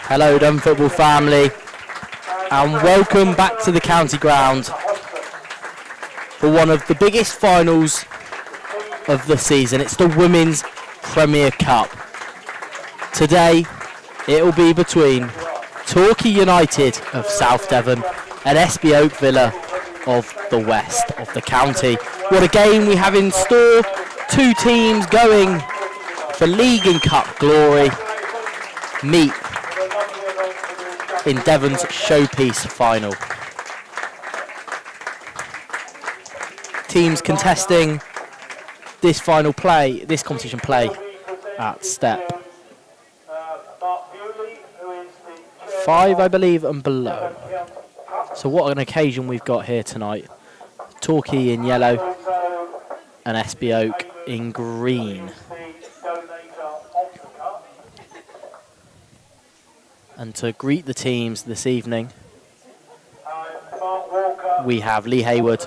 Hello Dun football family, and welcome back to the county ground for one of the biggest finals of the season. It's the Women's Premier Cup. Today it will be between Torquay United of South Devon and SB Oak Villa of the west of the county. What a game we have in store. Two teams going for league and cup glory meet in Devon's showpiece final. Teams contesting this competition play at step 5, I believe, and below. So what an occasion we've got here tonight. Torquay in yellow and SB Oak in green. And to greet the teams this evening, we have Lee Hayward,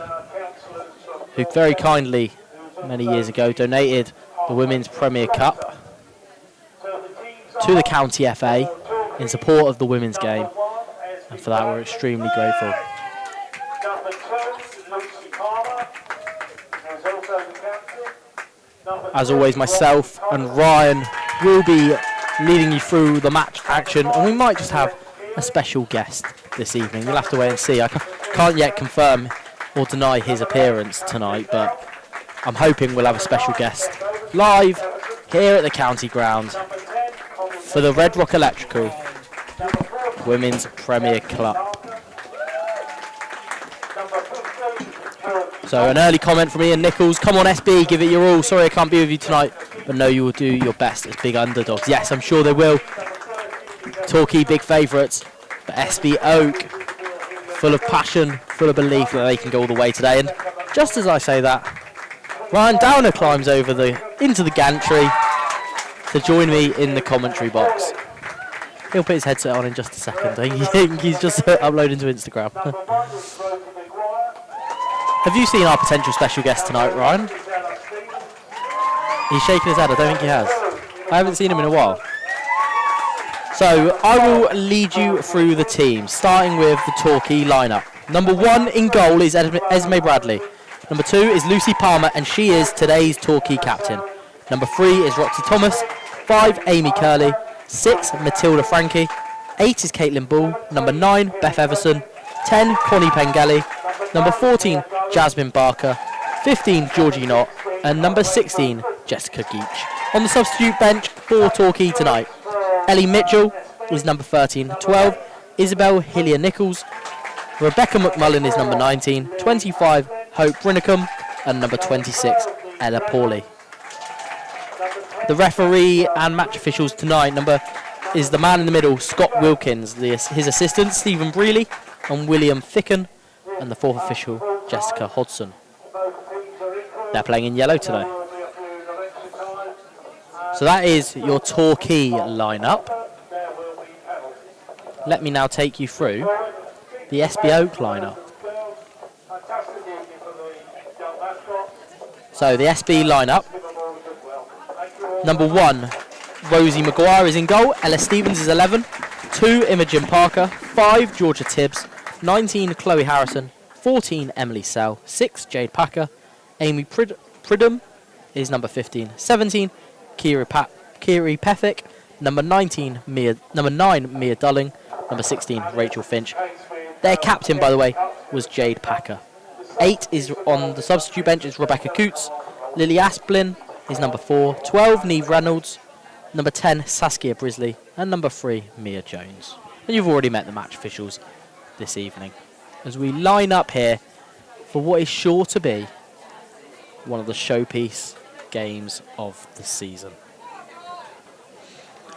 who very kindly, many years ago, donated the Women's Premier Cup to the County FA in support of the women's game. And for that, we're extremely grateful. As always, myself and Ryan will be leading you through the match action, and we might just have a special guest this evening. You'll have to wait and see. I can't yet confirm or deny his appearance tonight, but I'm hoping we'll have a special guest live here at the county ground for the Red Rock Electrical Women's Premier Club. So an early comment from Ian Nichols. Come on SB, give it your all. Sorry I can't be with you tonight, but know you will do your best as big underdogs. Yes, I'm sure they will. Torquay big favourites, but SB Oak full of passion, full of belief that they can go all the way today. And just as I say that, Ryan Downer climbs over into the gantry to join me in the commentary box. He'll put his headset on in just a second. I think he's just uploading to Instagram. Have you seen our potential special guest tonight, Ryan? He's shaking his head. I don't think he has. I haven't seen him in a while. So I will lead you through the team, starting with the Torquay lineup. Number 1 in goal is Esme Bradley. Number 2 is Lucy Palmer, and she is today's Torquay captain. Number 3 is Roxy Thomas. 5, Amy Curley. 6, Matilda Frankie. 8 is Caitlin Bull. Number 9, Beth Everson. 10, Connie Pengelly. Number 14, Jasmine Barker. 15, Georgie Knott. And number 16, Jessica Geach. On the substitute bench for Torquay tonight, Ellie Mitchell is number 13. 12, Isabel Hillier-Nichols. Rebecca McMullen is number 19. 25, Hope Brinicum. And number 26, Ella Pawley. The referee and match officials tonight is the man in the middle, Scott Wilkins. His assistants, Stephen Brealey and William Thicken. And the fourth official, Jessica Hodson. They're playing in yellow today. So that is your Torquay lineup. Let me now take you through the SB Oak lineup. So the SB lineup. Number 1, Rosie Maguire is in goal. Ella Stevens is 11. 2, Imogen Parker. 5, Georgia Tibbs. 19, Chloe Harrison. 14, Emily Sell. 6, Jade Packer. Amy Pridham is number 15. 17, Kiri Pethick. Number 9, Mia Dulling. Number 16, Rachel Finch. Their captain, by the way, was Jade Packer. 8 is on the substitute bench is Rebecca Coots. Lily Asplin is number 4. 12, Neve Reynolds. Number 10, Saskia Brisley. And number 3, Mia Jones. And you've already met the match officials this evening, as we line up here for what is sure to be one of the showpiece games of the season.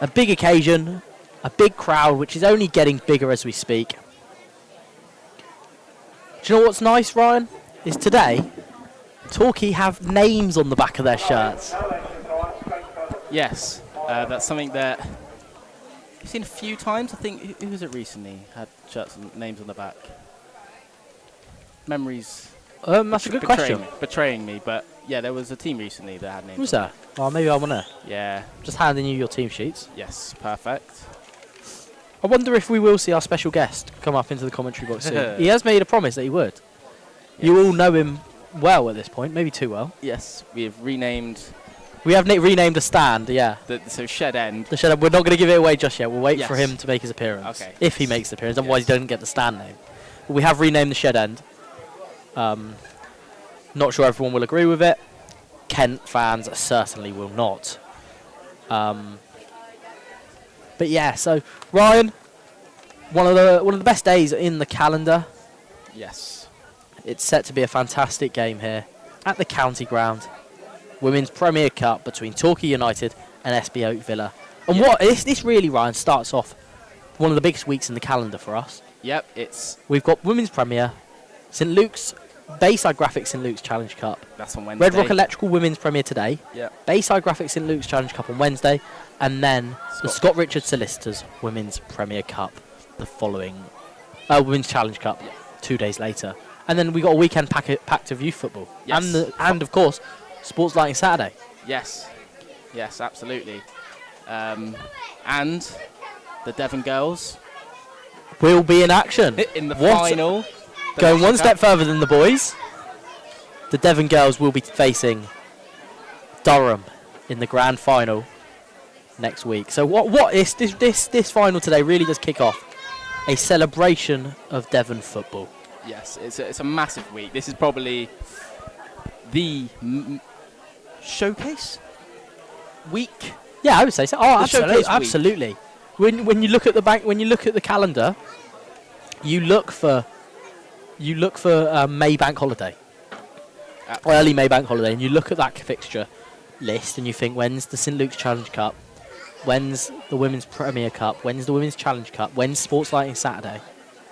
A big occasion, a big crowd, which is only getting bigger as we speak. Do you know what's nice, Ryan? Is today, Torquay have names on the back of their shirts. Yes, that's something that I've seen a few times. I think, who was it recently? Had shirts and names on the back. Memories That's a good question. Betraying me, but yeah, there was a team recently that had names. Who's that? Oh, maybe I want to. Yeah. Just handing you your team sheets. Yes, perfect. I wonder if we will see our special guest come up into the commentary box soon. He has made a promise that he would. Yes. You all know him well at this point, maybe too well. Yes, we have renamed. We have renamed the stand, yeah. So Shed End. The Shed End. We're not going to give it away just yet. We'll wait for him to make his appearance. Okay. If he makes the appearance, otherwise he doesn't get the stand name. But we have renamed the Shed End. Not sure everyone will agree with it. Kent fans certainly will not. But yeah, so Ryan, one of the best days in the calendar. Yes. It's set to be a fantastic game here at the County Ground. Women's Premier Cup between Torquay United and SB Oak Villa. And this really, Ryan, starts off one of the biggest weeks in the calendar for us. Yep, we've got Women's Premier, St Luke's Bayside Graphics St Luke's Challenge Cup. That's on Wednesday. Red Rock Electrical Women's Premier today. Yep. Bayside Graphics St Luke's Challenge Cup on Wednesday, and then the Scott Richard Solicitors Women's Premier Cup the following Women's Challenge Cup 2 days later. And then we got a weekend packed of youth football. Yes. And of course, Sports Lighting Saturday. Yes. Yes, absolutely. And the Devon girls will be in action. In the final. Going one step further than the boys, the Devon girls will be facing Durham in the grand final next week. So what is this final today really does kick off a celebration of Devon football. Yes, it's a massive week. This is probably the showcase week. Yeah, I would say so. Oh, absolutely. When you look at the calendar, you look for May Bank holiday, early May Bank holiday, and you look at that fixture list and you think, when's the St Luke's Challenge Cup? When's the Women's Premier Cup? When's the Women's Challenge Cup? When's Sports Lighting Saturday?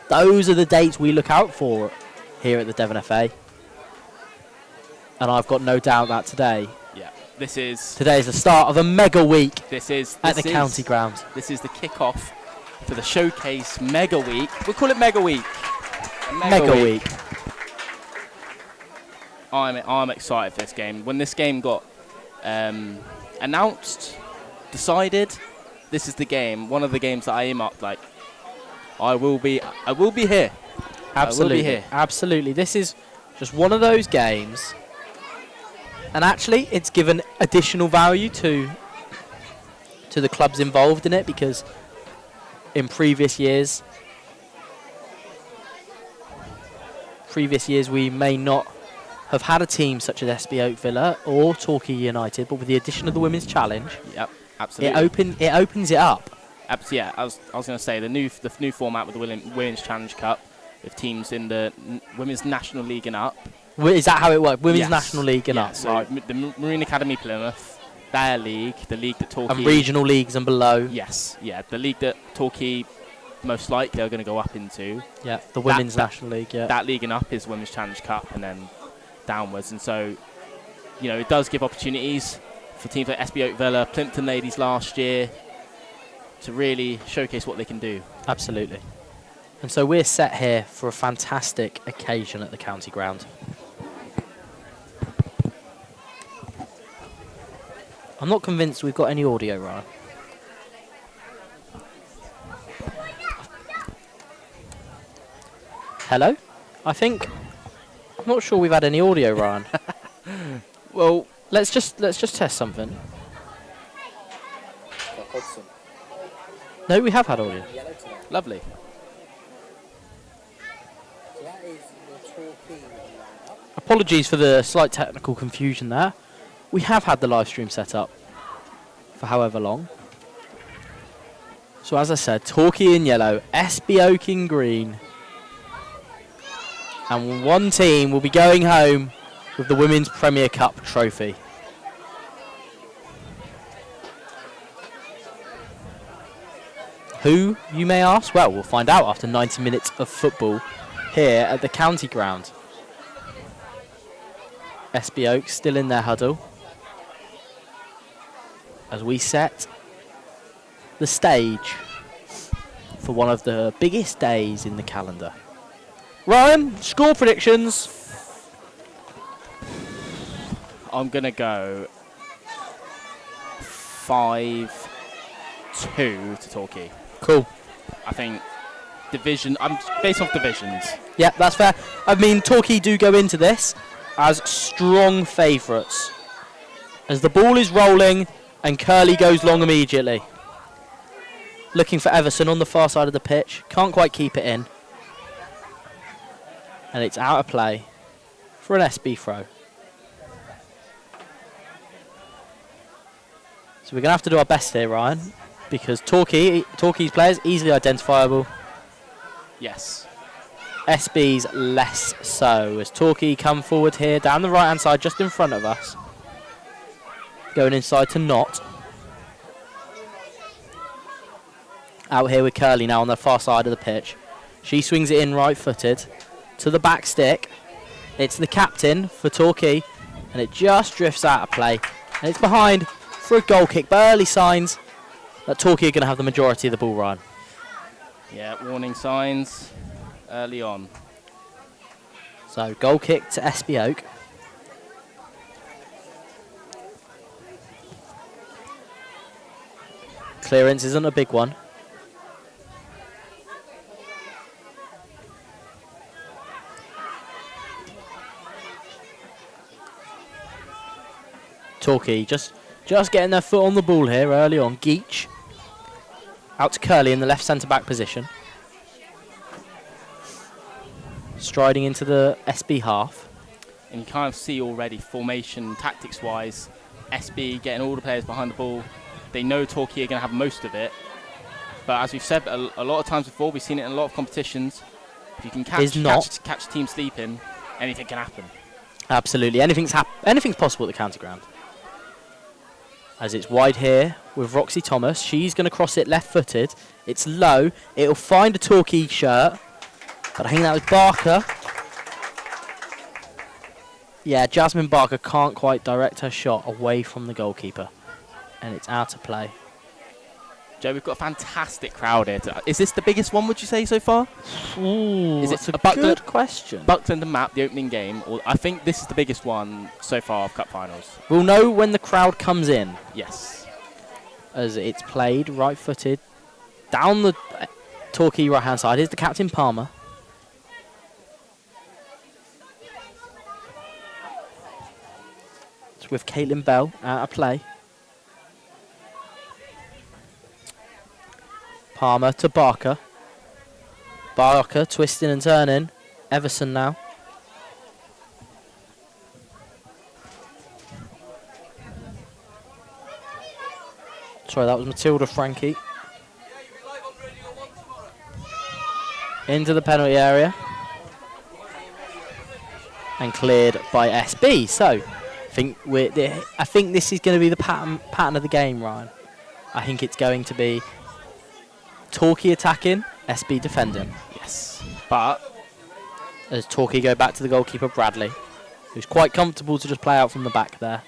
Those are the dates we look out for here at the Devon FA. And I've got no doubt that today is the start of a mega week at the County Ground. This is the kick-off for the Showcase Mega Week. We'll call it Mega Week. Mega week. I'm excited for this game. When this game got announced, decided, this is the game. One of the games that I earmarked. Like, I will be here. Absolutely. I will be here. Absolutely. This is just one of those games, and actually, it's given additional value to the clubs involved in it, because in previous years we may not have had a team such as SB Oak Villa or Torquay United, but with the addition of the Women's Challenge, absolutely, it opens it up. Yeah, I was going to say the new format with the Women's Challenge Cup, with teams in the Women's National League and up. Is that how it works? Women's National League and up. So the Marine Academy Plymouth, their league, the league that Torquay, and regional leagues and below. Yes, the league that Torquay most likely are going to go up into. Yeah, the Women's National League. Yeah, that league and up is Women's Challenge Cup, and then downwards. And so, it does give opportunities for teams like SB Oak Villa, Plimpton Ladies last year, to really showcase what they can do. Absolutely. And so we're set here for a fantastic occasion at the County Ground. I'm not convinced we've got any audio, Ryan. Hello? I'm not sure we've had any audio, Ryan. Well, let's just test something. No, we have had audio. Lovely. Apologies for the slight technical confusion there. We have had the live stream set up for however long. So as I said, Torquay in yellow, SB Oak in green. And one team will be going home with the Women's Premier Cup trophy. Who, you may ask? Well, we'll find out after 90 minutes of football here at the County Ground. SB Oak still in their huddle as we set the stage for one of the biggest days in the calendar. Ryan, score predictions. I'm going to go 5-2 to Torquay. Cool. I think division. I'm based off divisions. Yeah, that's fair. I mean, Torquay do go into this as strong favourites. As the ball is rolling and Curly goes long immediately. Looking for Everson on the far side of the pitch. Can't quite keep it in. And it's out of play for an SB throw. So we're going to have to do our best here, Ryan, because Torquay's players easily identifiable. Yes. SB's less so, as Torquay come forward here down the right hand side just in front of us. Going inside to Knott. Out here with Curly now on the far side of the pitch. She swings it in right footed to the back stick. It's the captain for Torquay and it just drifts out of play. And it's behind for a goal kick, but early signs that Torquay are going to have the majority of the ball, Ryan. Yeah, warning signs early on. So goal kick to SB Oak. Clearance isn't a big one. Torquay just getting their foot on the ball here early on. Geach out to Curly in the left centre-back position. Striding into the SB half. And you kind of see already formation, tactics-wise, SB getting all the players behind the ball. They know Torquay are going to have most of it. But as we've said a lot of times before, we've seen it in a lot of competitions. If you can catch a team sleeping, anything can happen. Absolutely. Anything's possible at the county ground. As it's wide here with Roxy Thomas. She's going to cross it left-footed. It's low. It'll find a Torquay shirt. But I think that was Barker. Yeah, Jasmine Barker can't quite direct her shot away from the goalkeeper. And it's out of play. Joe, we've got a fantastic crowd here. Is this the biggest one, would you say, so far? Ooh, is it a good question. Buckland and Map, the opening game? Or I think this is the biggest one so far of Cup finals. We'll know when the crowd comes in. Yes. As it's played right-footed down the Torquay right-hand side. Here's the captain, Palmer. It's with Caitlin Bell out of play. Palmer to Barker. Barker twisting and turning. Everson now. Sorry, that was Matilda Frankie. Into the penalty area. And cleared by SB. So, I think this is going to be the pattern of the game, Ryan. I think it's going to be Torquay attacking, SB defending. Yes. But as Torquay go back to the goalkeeper, Bradley, who's quite comfortable to just play out from the back there.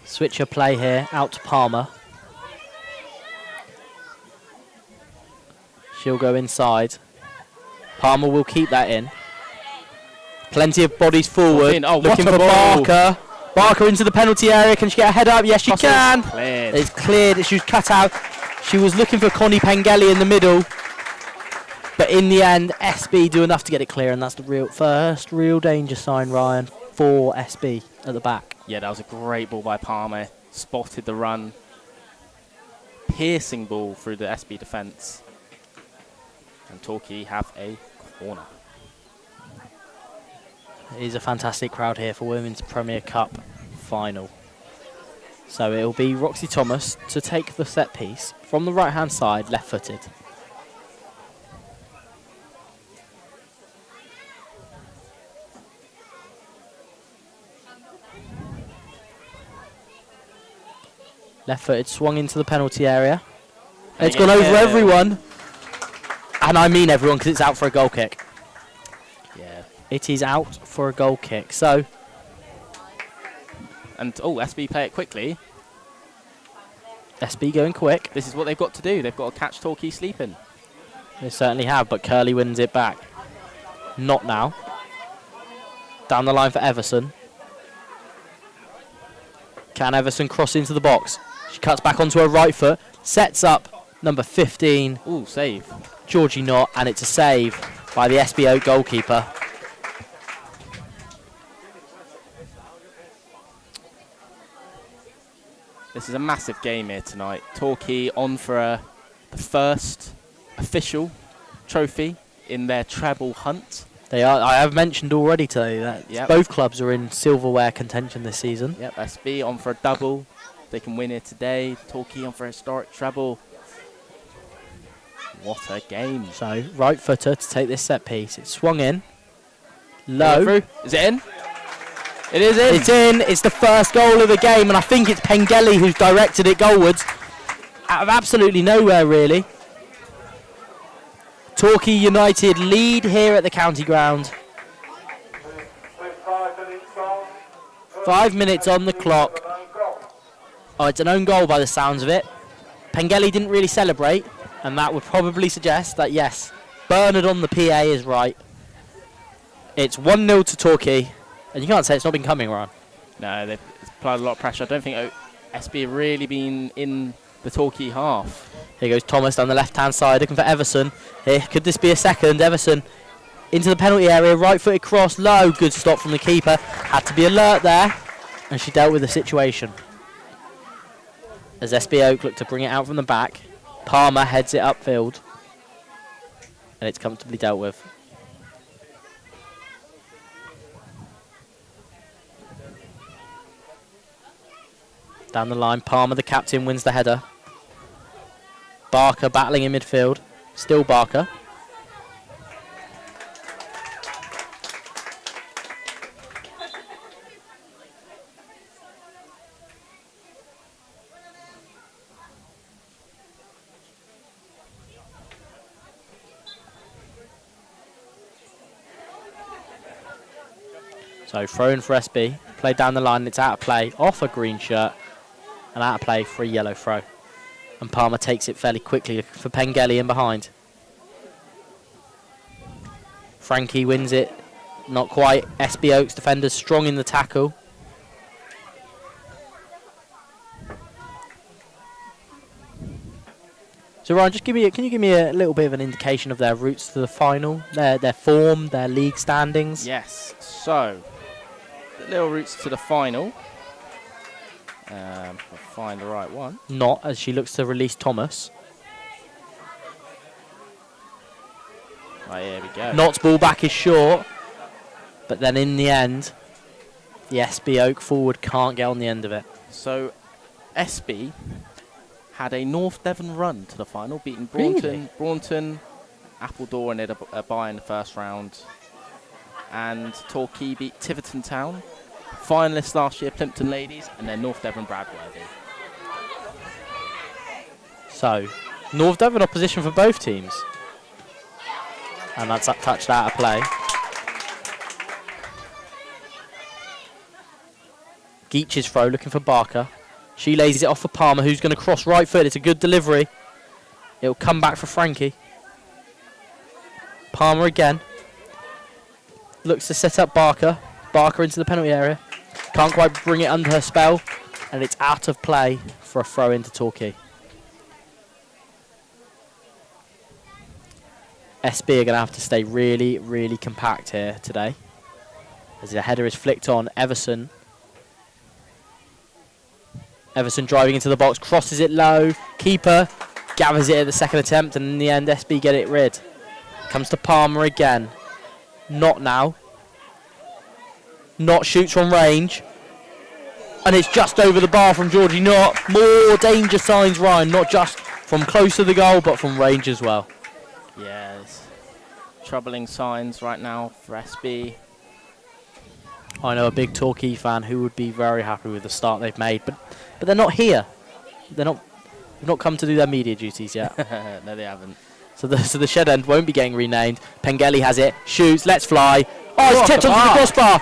Switcher play here, out to Palmer. She'll go inside. Palmer will keep that in. Plenty of bodies forward. Looking for Barker. Barker into the penalty area. Can she get a head up? Yes, she can. It's cleared. She was cut out. She was looking for Connie Pengelly in the middle. But in the end, SB do enough to get it clear, and that's the first real danger sign, Ryan, for SB at the back. Yeah, that was a great ball by Palmer. Spotted the run. Piercing ball through the SB defence. And Torquay have a corner. It is a fantastic crowd here for Women's Premier Cup final. So it will be Roxy Thomas to take the set piece from the right-hand side, left-footed. Left-footed, swung into the penalty area. It's gone over everyone. And I mean everyone, because it's out for a goal kick. Yeah. It is out for a goal kick. So, And, SB play it quickly. SB going quick. This is what they've got to do. They've got to catch Torquay sleeping. They certainly have, but Curley wins it back. Not now. Down the line for Everson. Can Everson cross into the box? She cuts back onto her right foot, sets up number 15. Ooh, save. Georgie Knott, and it's a save by the SBO goalkeeper. This is a massive game here tonight. Torquay on for the first official trophy in their treble hunt. They are. I have mentioned already today that both clubs are in silverware contention this season. Yep, SB on for a double. They can win it today. Torquay on for a historic treble. What a game. So, right footer to take this set piece. It's swung in. Low. Is it in? It is in. It's in. It's the first goal of the game, and I think it's Pengelly who's directed it goalwards. Out of absolutely nowhere, really. Torquay United lead here at the county ground. 5 minutes on the clock. Oh, it's an own goal by the sounds of it. Pengelly didn't really celebrate, and that would probably suggest that, yes, Bernard on the PA is right. It's 1-0 to Torquay, and you can't say it's not been coming, Ryan. No, they've applied a lot of pressure. I don't think SB have really been in the Torquay half. Here goes Thomas down the left-hand side, looking for Everson. Here, could this be a second? Everson into the penalty area, right-footed cross, low. Good stop from the keeper. Had to be alert there, and she dealt with the situation. As SB Oak looked to bring it out from the back, Palmer heads it upfield, and it's comfortably dealt with. Down the line, Palmer, the captain, wins the header. Barker battling in midfield. Still Barker. So throw in for SB. Play down the line, it's out of play. Off a green shirt. And out of play for a yellow throw. And Palmer takes it fairly quickly for Pengelly in behind. Frankie wins it. Not quite. SB Oaks defenders strong in the tackle. So Ryan, just can you give me a little bit of an indication of their routes to the final, their form, their league standings? Yes. So the little routes to the final. I'll find the right one. Not, as she looks to release Thomas. Right, here we go. Knott's ball back is short, but then in the end, the SB Oak forward can't get on the end of it. So SB had a North Devon run to the final, beating Braunton, Appledore, and a bye in the first round. And Torquay beat Tiverton Town. Finalists last year, Plimpton Ladies, and then North Devon Bradworthy. So, North Devon opposition for both teams. And that's touched out of play. Geach's throw, looking for Barker. She lays it off for Palmer, who's going to cross right foot. It's a good delivery. It'll come back for Frankie. Palmer again. Looks to set up Barker. Barker into the penalty area. Can't quite bring it under her spell. And it's out of play for a throw into Torquay. SB are going to have to stay really, really compact here today. As the header is flicked on, Everson. Everson driving into the box, crosses it low. Keeper gathers it at the second attempt, and in the end, SB get it rid. Comes to Palmer again. Not now. Knott shoots from range. And it's just over the bar from Georgie Knott. More danger signs, Ryan, not just from close to the goal, but from range as well. Yeah, there's troubling signs right now for SB. I know a big Torquay fan who would be very happy with the start they've made, but they're not here. They've not come to do their media duties yet. No, they haven't. So the shed end won't be getting renamed. Pengelly has it, shoots, lets fly. Oh, it's tipped onto the crossbar.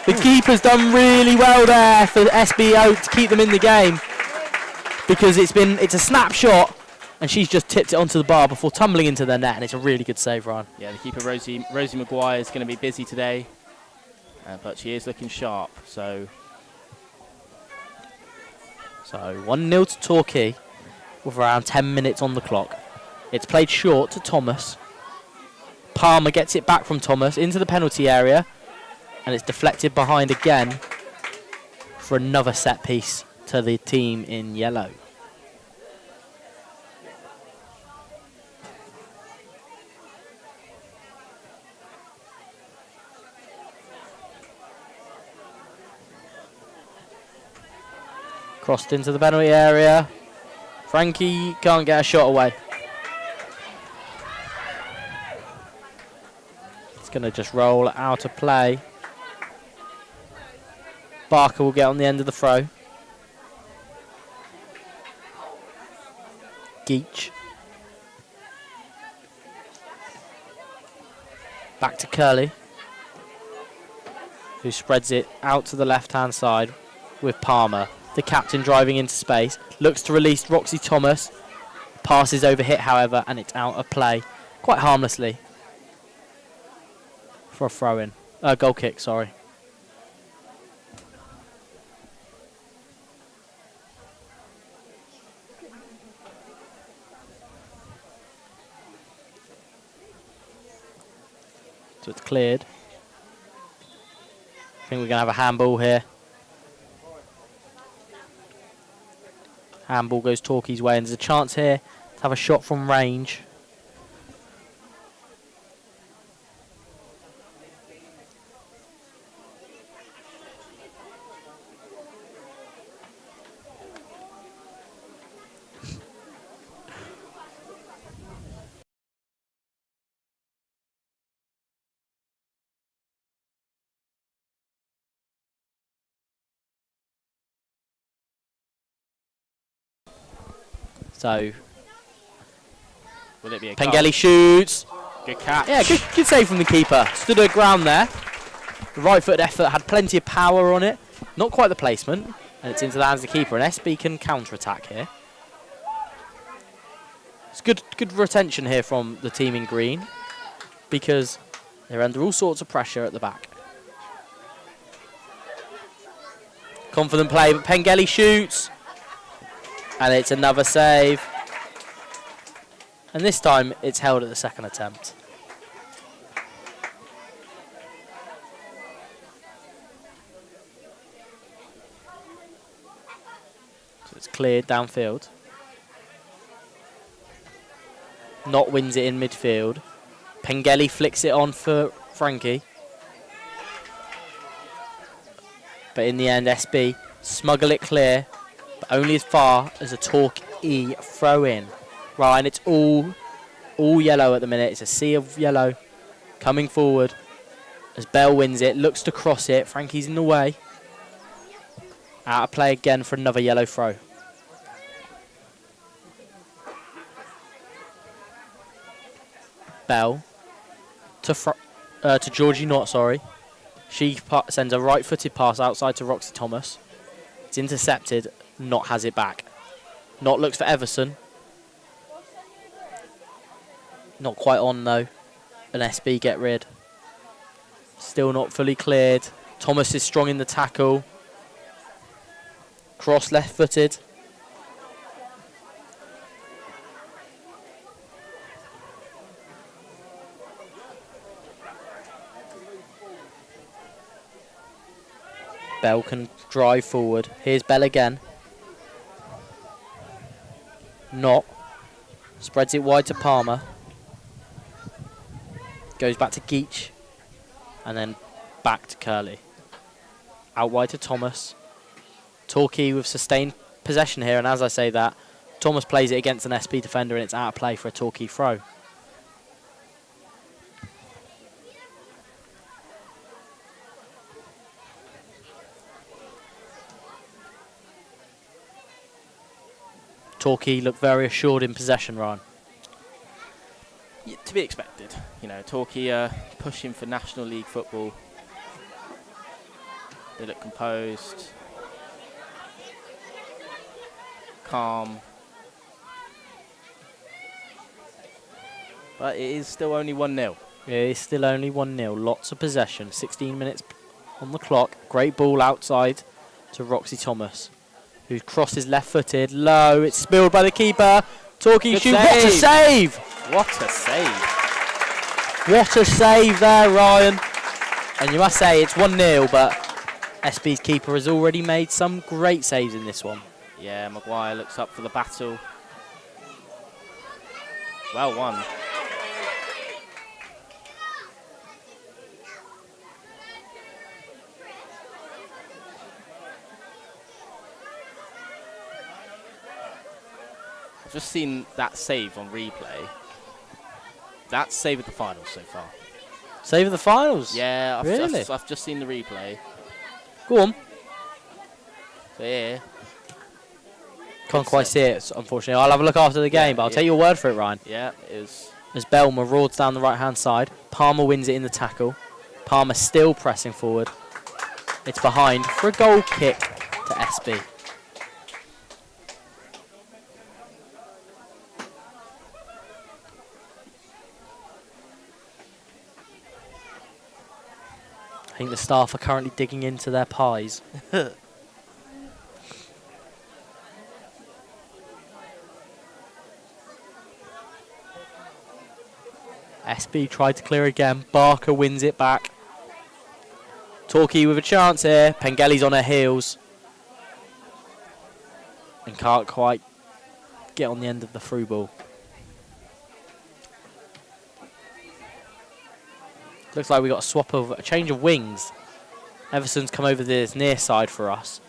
The keeper's done really well there for SBO to keep them in the game, because it's a snapshot, and she's just tipped it onto the bar before tumbling into the net, and it's a really good save, Ryan. Yeah, the keeper Rosie Maguire is going to be busy today, but she is looking sharp. So 1-0 to Torquay with around 10 minutes on the clock. It's played short to Thomas. Palmer gets it back from Thomas into the penalty area, and it's deflected behind again for another set piece to the team in yellow. Crossed into the penalty area. Frankie can't get a shot away. It's going to just roll out of play. Barker will get on the end of the throw. Geach. Back to Curley, who spreads it out to the left-hand side with Palmer. The captain driving into space. Looks to release Roxy Thomas. Passes over hit, however, and it's out of play. Quite harmlessly. For a throw-in. Goal kick, sorry. So it's cleared. I think we're going to have a handball here. Handball goes Torquay's way, and there's a chance here to have a shot from range. So, will it be a Pengelly shoots. Good catch. Yeah, good save from the keeper. Stood her ground there. The right-footed effort had plenty of power on it. Not quite the placement. And it's into the hands of the keeper. And SB can counter-attack here. It's good retention here from the team in green, because they're under all sorts of pressure at the back. Confident play, but Pengelly shoots. And it's another save. And this time it's held at the second attempt. So it's cleared downfield. Not wins it in midfield. Pengelly flicks it on for Frankie. But in the end, SB smuggle it clear, but only as far as a Torquay throw-in. Ryan, it's all yellow at the minute. It's a sea of yellow coming forward as Bell wins it, looks to cross it. Frankie's in the way. Out of play again for another yellow throw. Bell to Georgie Knott, sorry. She sends a right-footed pass outside to Roxy Thomas. It's intercepted. Knott has it back. Knott looks for Everson. Not quite on though. An SB get rid. Still not fully cleared. Thomas is strong in the tackle. Cross left-footed. Bell can drive forward. Here's Bell again. Knott. Spreads it wide to Palmer. Goes back to Geach. And then back to Curley. Out wide to Thomas. Torquay with sustained possession here. And as I say that, Thomas plays it against an SB defender and it's out of play for a Torquay throw. Torquay look very assured in possession, Ryan. to be expected. You know, Torquay pushing for National League football. They look composed, calm. But it is still only 1-0. It is still only 1-0. Lots of possession. 16 minutes on the clock. Great ball outside to Roxy Thomas, who crosses left-footed. Low. It's spilled by the keeper. Torquay shoot. What a save! What a save! What a save there, Ryan. And you must say it's 1-0, but SB's keeper has already made some great saves in this one. Yeah, Maguire looks up for the battle. Well won. I've just seen that save on replay. That's save of the finals so far. Save of the finals? Yeah, I've just seen the replay. Go on. So yeah. Can't quite see it, unfortunately. I'll have a look after the game, but I'll take your word for it, Ryan. Yeah, it is. As Bell marauds down the right-hand side, Palmer wins it in the tackle. Palmer still pressing forward. It's behind for a goal kick to SB. I think the staff are currently digging into their pies. SB tried to clear again. Barker wins it back. Torquay with a chance here. Pengelly's on her heels. And can't quite get on the end of the through ball. Looks like we got a change of wings. Everson's come over this near side for us,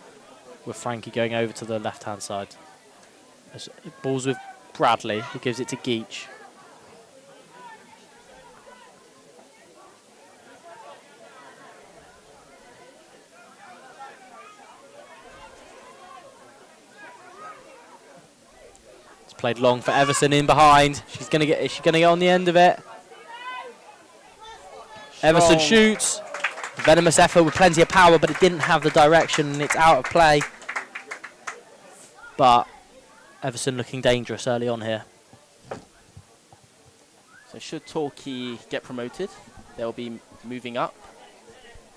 with Frankie going over to the left-hand side. Ball's with Bradley, who gives it to Geach. It's played long for Everson in behind. Is she gonna get on the end of it? Everson shoots. Venomous effort with plenty of power, but it didn't have the direction, and it's out of play. But Everson looking dangerous early on here. So should Torquay get promoted, they'll be moving up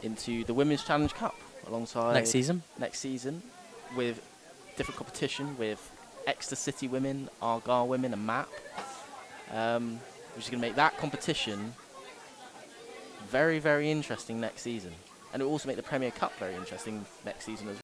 into the Women's Challenge Cup alongside Next season with different competition with Exeter City Women, Argyle Women, and MAP, which is going to make that competition very, very interesting next season. And it will also make the Premier Cup very interesting next season as well.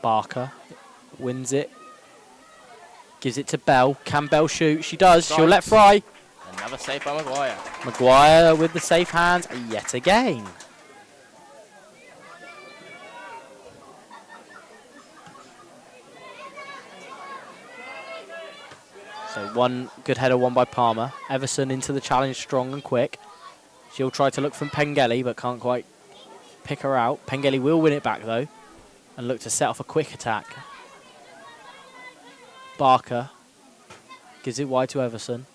Barker wins it. Gives it to Bell. Can Bell shoot? She does. She'll let fly. Another save by Maguire. Maguire with the safe hands yet again. So one good header, one by Palmer. Everson into the challenge strong and quick. She'll try to look from Pengelly, but can't quite pick her out. Pengelly will win it back, though, and look to set off a quick attack. Barker gives it wide to Everson,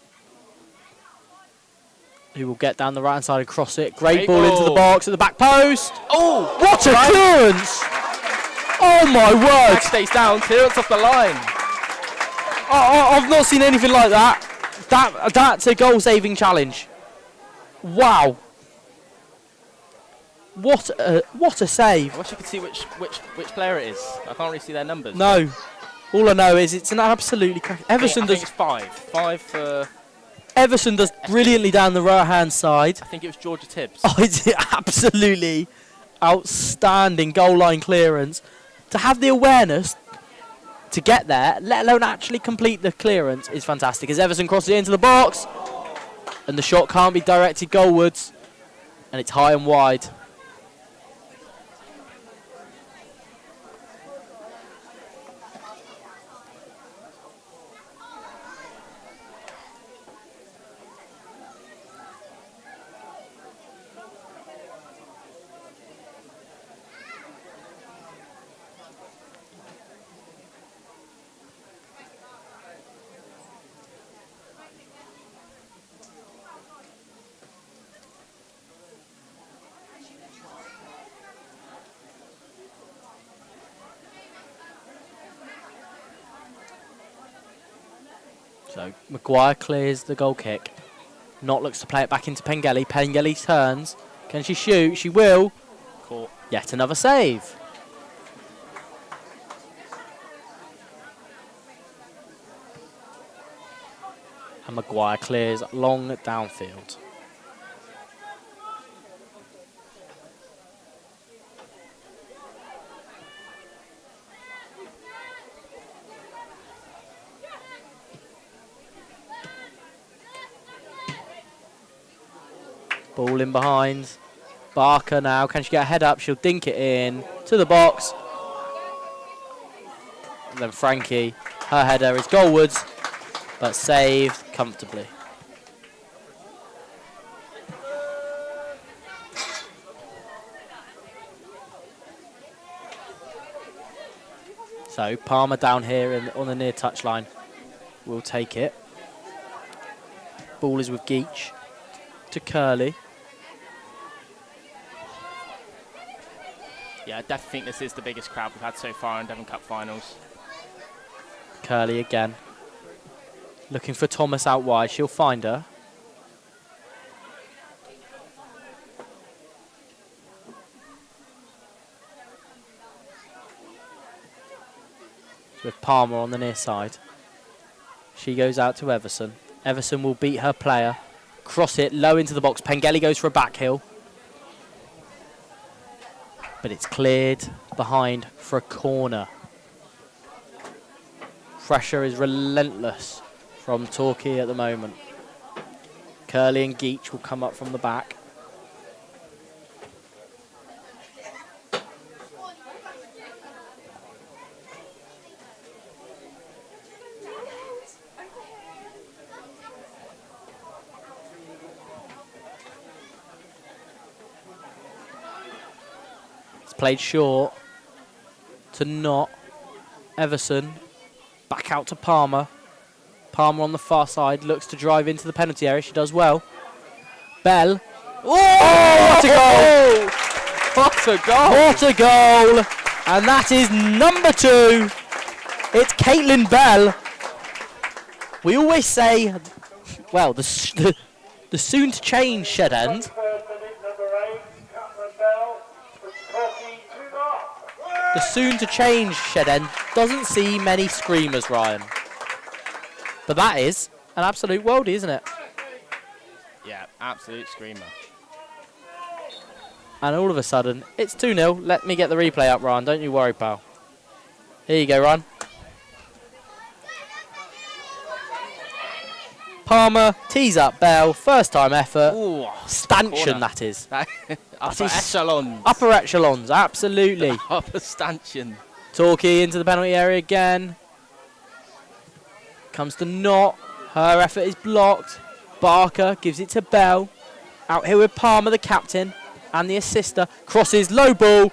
who will get down the right-hand side and cross it. Great ball into the box at the back post. Oh, what a clearance! Oh, my word. Stays down, clearance off the line. I've not seen anything like that. That's a goal-saving challenge. Wow. What a save. I wish I could see which player it is. I can't really see their numbers. No. All I know is it's an absolutely crack. Everson I think it's five. Five for Everson does brilliantly down the right-hand side. I think it was Georgia Tibbs. Oh, it's absolutely outstanding goal line clearance. To have the awareness to get there, let alone actually complete the clearance, is fantastic. As Everson crosses it into the box, and the shot can't be directed goalwards, and it's high and wide. So Maguire clears the goal kick. Not looks to play it back into Pengelly. Pengelly turns. Can she shoot? She will. Caught. Yet another save. And Maguire clears long downfield. Ball in behind. Barker now. Can she get a head up? She'll dink it in to the box. And then Frankie, her header is goalwards, but saved comfortably. So Palmer down here on the near touchline will take it. Ball is with Geach to Curley. Yeah, I definitely think this is the biggest crowd we've had so far in Devon Cup finals. Curley again. Looking for Thomas out wide. She'll find her. With Palmer on the near side. She goes out to Everson. Everson will beat her player. Cross it low into the box. Pengelly goes for a back heel. But it's cleared behind for a corner. Pressure is relentless from Torquay at the moment. Curley and Geach will come up from the back. Played short to Knott. Everson back out to Palmer. Palmer on the far side looks to drive into the penalty area. She does well. Bell. Oh, what a goal! What a goal! What a goal! And that is number 2. It's Caitlin Bell. We always say, well, the soon to change shed end. The soon-to-change shed end doesn't see many screamers, Ryan. But that is an absolute worldie, isn't it? Yeah, absolute screamer. And all of a sudden, it's 2-0. Let me get the replay up, Ryan. Don't you worry, pal. Here you go, Ryan. Palmer tees up Bell. First-time effort. Ooh, stanchion, that is. Upper echelons. Upper echelons, absolutely. Upper stanchion. Torquay into the penalty area again. Comes to Knott. Her effort is blocked. Barker gives it to Bell. Out here with Palmer, the captain, and the assister. Crosses, low ball.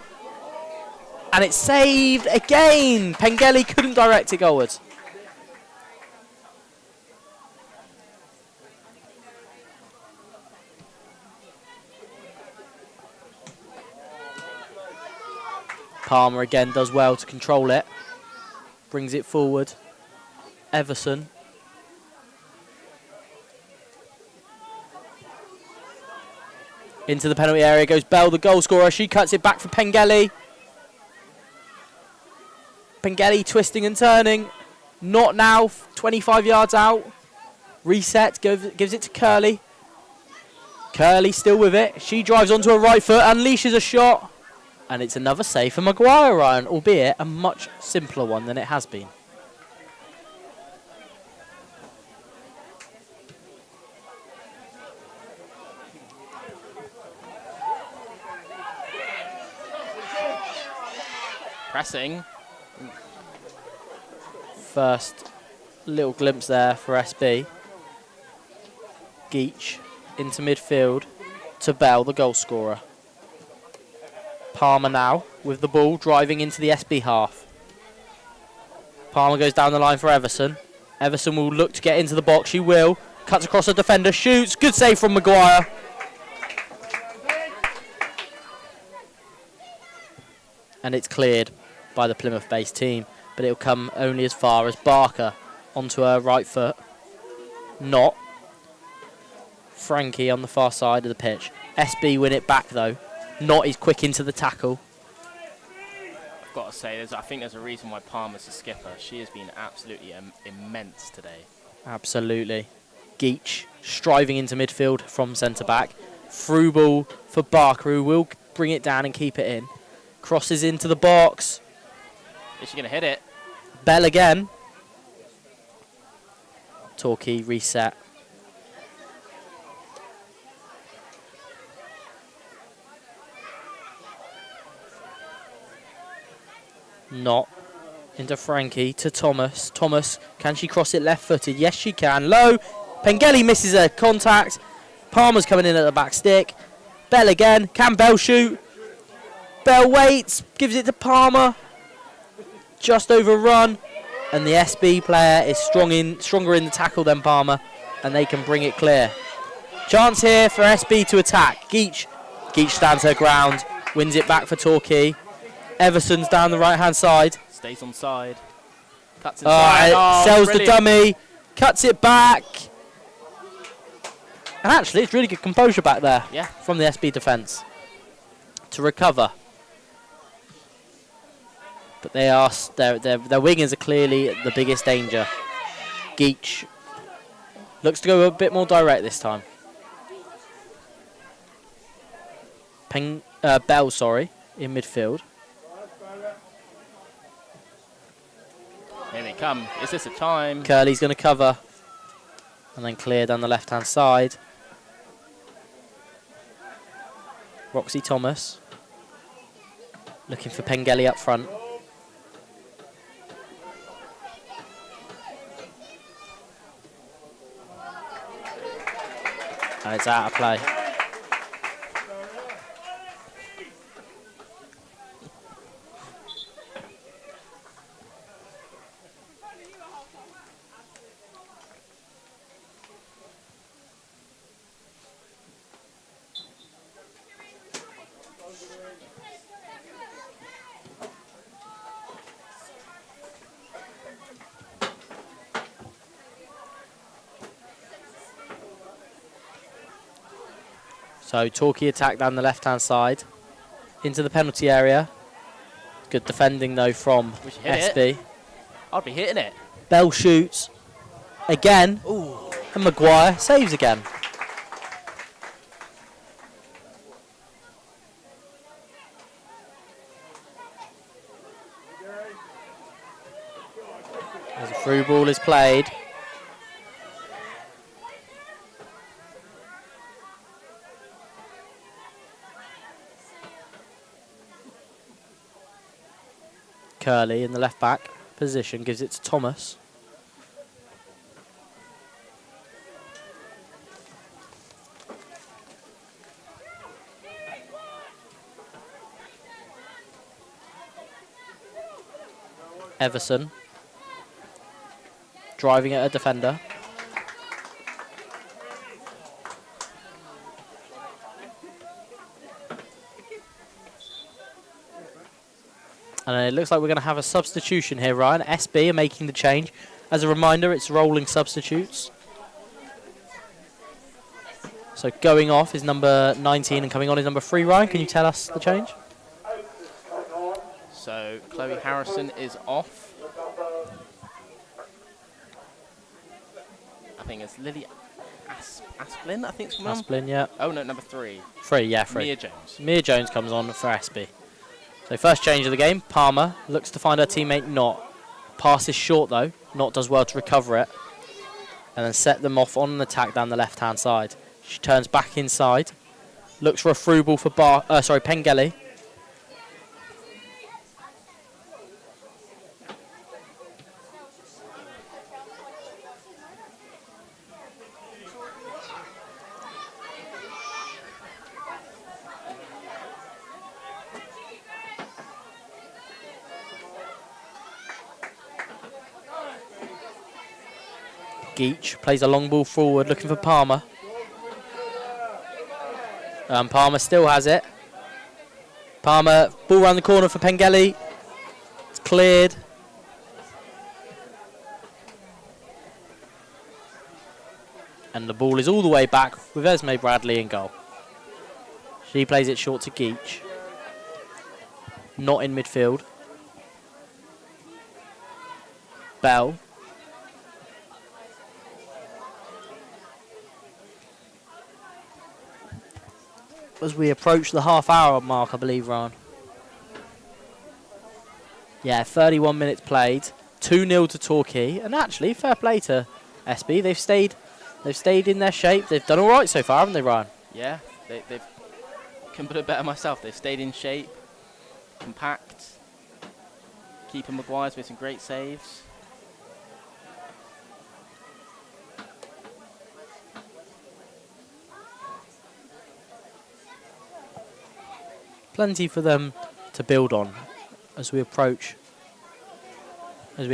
And it's saved again. Pengelly couldn't direct it goalwards. Palmer again does well to control it. Brings it forward. Everson. Into the penalty area goes Bell, the goal scorer. She cuts it back for Pengelly. Pengelly twisting and turning. Not now. 25 yards out. Reset, gives it to Curly. Curly still with it. She drives onto her right foot, unleashes a shot. And it's another save for Maguire, Ryan, albeit a much simpler one than it has been. Pressing. First little glimpse there for SB. Geach into midfield to Bell, the goal scorer. Palmer now with the ball, driving into the SB half. Palmer goes down the line for Everson. Everson will look to get into the box. She will. Cuts across the defender, shoots. Good save from Maguire. And it's cleared by the Plymouth-based team, but it'll come only as far as Barker onto her right foot. Not. Frankie on the far side of the pitch. SB win it back though. Not is quick into the tackle. I've got to say, I think there's a reason why Palmer's the skipper. She has been absolutely immense today. Absolutely. Geach striving into midfield from centre-back. Through ball for Barker, who will bring it down and keep it in. Crosses into the box. Is she going to hit it? Bell again. Torquay reset. Not. Into Frankie to Thomas. Thomas, can she cross it left-footed? Yes, she can. Low. Pengelly misses her contact. Palmer's coming in at the back stick. Bell again. Can Bell shoot? Bell waits. Gives it to Palmer. Just overrun. And the SB player is stronger in the tackle than Palmer. And they can bring it clear. Chance here for SB to attack. Geach stands her ground. Wins it back for Torquay. Everson's down the right-hand side. Stays on side. Cuts inside. Sells brilliant. the dummy. Cuts it back. And actually, it's really good composure back there from the SB defence to recover. But their wingers are clearly the biggest danger. Geach looks to go a bit more direct this time. Bell, in midfield. Here they come. Is this a time? Curly's going to cover. And then clear down the left-hand side. Roxy Thomas. Looking for Pengelly up front. And it's out of play. So Torquay attack down the left-hand side into the penalty area. Good defending though from SB. I'd be hitting it. Bell shoots again. Ooh. And Maguire saves again. As a through ball is played. Curly in the left back position gives it to Thomas. Everson driving at a defender. And it looks like we're going to have a substitution here, Ryan. SB are making the change. As a reminder, it's rolling substitutes. So going off is number 19 and coming on is number 3, Ryan. Can you tell us the change? So Chloe Harrison is off. I think it's Lily Asplin, I think it's coming on. Asplin, yeah. Oh, no, number 3. 3, yeah, 3. Mia Jones. Mia Jones comes on for SB. So first change of the game, Palmer looks to find her teammate Knott. Passes short though. Knott does well to recover it. And then set them off on an attack down the left-hand side. She turns back inside. Looks for a through ball for Pengelly. Geach plays a long ball forward, looking for Palmer. Palmer still has it. Palmer, ball around the corner for Pengelly. It's cleared. And the ball is all the way back with Esme Bradley in goal. She plays it short to Geach. Not in midfield. Bell. As we approach the half-hour mark, I believe, Ryan. Yeah, 31 minutes played, 2-0 to Torquay, and actually, fair play to SB. They've stayed in their shape. They've done all right so far, haven't they, Ryan? Yeah, they've couldn't put it better myself. They've stayed in shape, compact. Keeper Maguire's made some great saves. Plenty for them to build on as we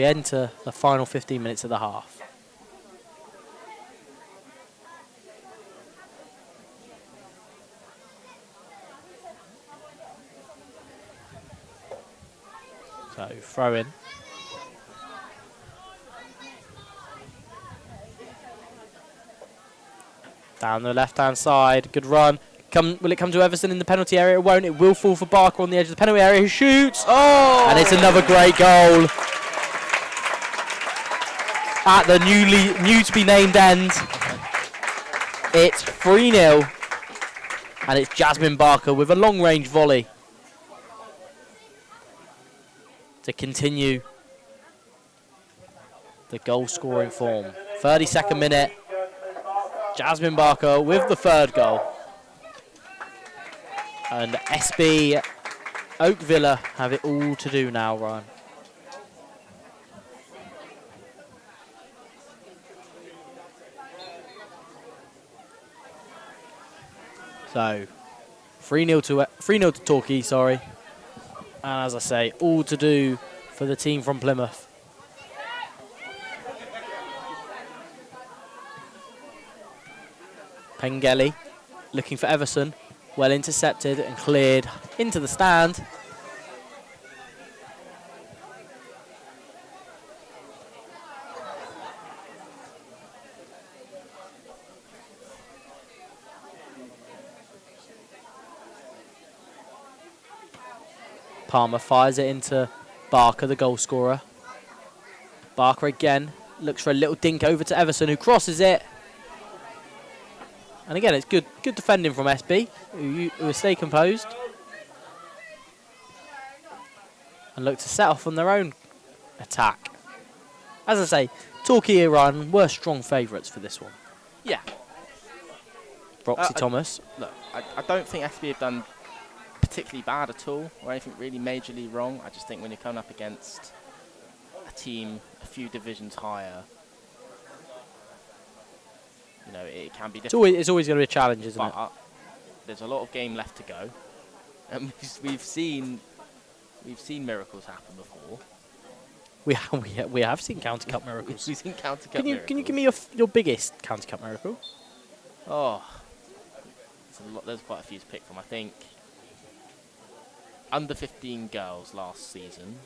enter the final 15 minutes of the half. So, throw in. Down the left-hand side, good run. Will it come to Everson in the penalty area? It won't. It will fall for Barker on the edge of the penalty area, who shoots. Oh! And it's another great goal at the new to be named end. It's 3-0, and it's Jasmine Barker with a long-range volley to continue the goal-scoring form. 32nd minute. Jasmine Barker with the 3rd goal. And SB Oak Villa have it all to do now, Ryan. So, 3-0 to Torquay, sorry. And as I say, all to do for the team from Plymouth. Pengelly looking for Everson. Well intercepted and cleared into the stand. Palmer fires it into Barker, the goal scorer. Barker again looks for a little dink over to Everson, who crosses it. And again, it's good defending from SB, who stay composed and look to set off on their own attack. As I say, Torquay Iran were strong favourites for this one. Yeah. Roxy Thomas. Look, I don't think SB have done particularly bad at all or anything really majorly wrong. I just think when you're coming up against a team a few divisions higher, you know, it can be difficult. It's always going to be a challenge, isn't it? There's a lot of game left to go, and we've seen miracles happen before. We have seen County Cup miracles. We've seen County Cup miracles. Can you give me your biggest County Cup miracle? Oh, there's quite a few to pick from. I think under 15 girls last season.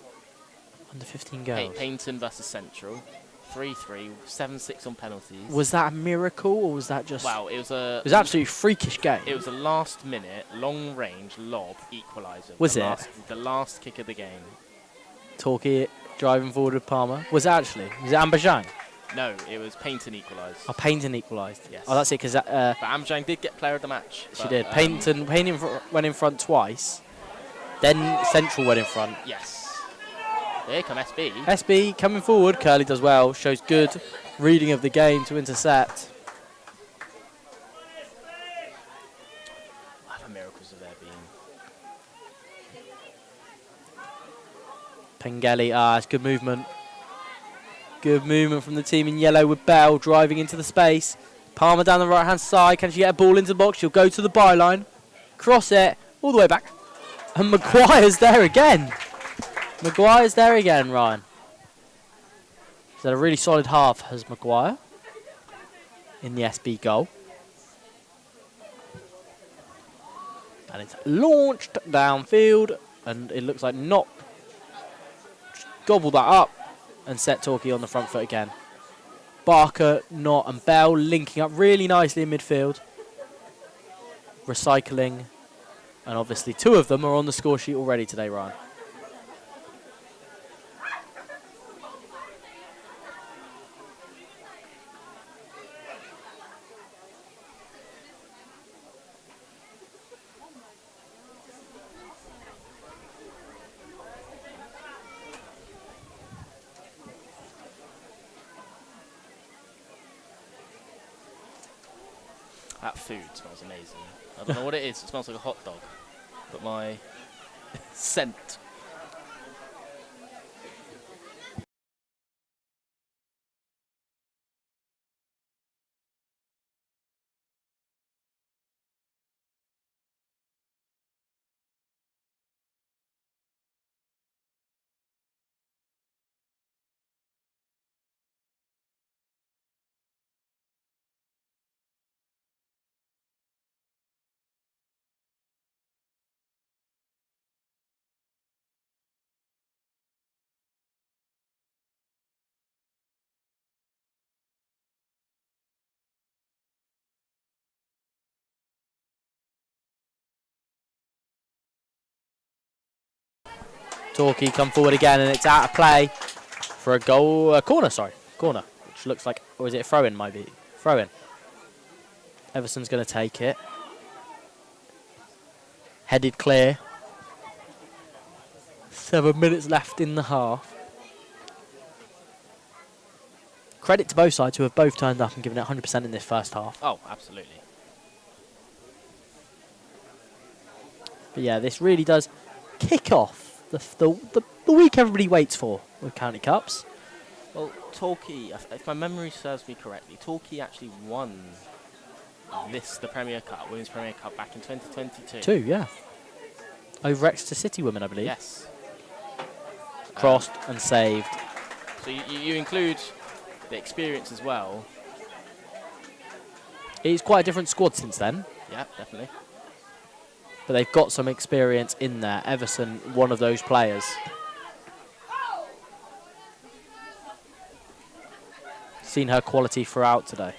Under 15 girls. Paignton versus Central. 3-3, 7-6 on penalties. Was that a miracle, or was that just... Well, it was an absolutely freakish game. It was a last-minute, long-range lob equaliser. Was it? The last kick of the game. Torquay driving forward with Palmer. Was it actually? Was it Amber Zhang? No, it was Paynton equalised. Oh, Paynton equalised. Yes. Oh, that's it, because But Amjang did get player of the match. she did. Paynton went in front twice. Then Central went in front. Yes. Here come SB. SB coming forward. Curly does well. Shows good reading of the game to intercept. What other miracles have there been? Pengelly, it's good movement. Good movement from the team in yellow with Bell driving into the space. Palmer down the right-hand side. Can she get a ball into the box? She'll go to the byline. Cross it all the way back. And Maguire's there again. Maguire's there again, Ryan. He's had a really solid half, has Maguire, in the SB goal. And it's launched downfield. And it looks like not gobbled that up and set Torquay on the front foot again. Barker, Knott and Bell linking up really nicely in midfield. Recycling. And obviously 2 of them are on the score sheet already today, Ryan. That food smells amazing. I don't know what it is. It smells like a hot dog. But my scent. Torquay come forward again, and it's out of play for a goal, corner, which looks like, or is it a throw-in? Might be throw-in. Everson's going to take it. Headed clear. 7 minutes left in the half. Credit to both sides who have both turned up and given it 100% in this first half. Oh, absolutely. But yeah, this really does kick off the week everybody waits for with County Cups. Well, Torquay, if my memory serves me correctly, Torquay actually won the Premier Cup, Women's Premier Cup, back in 2022. 2, yeah. Over Exeter City women, I believe. Yes. Crossed and saved. So you include the experience as well. It's quite a different squad since then. Yeah, definitely. But they've got some experience in there. Everson, one of those players. Seen her quality throughout today.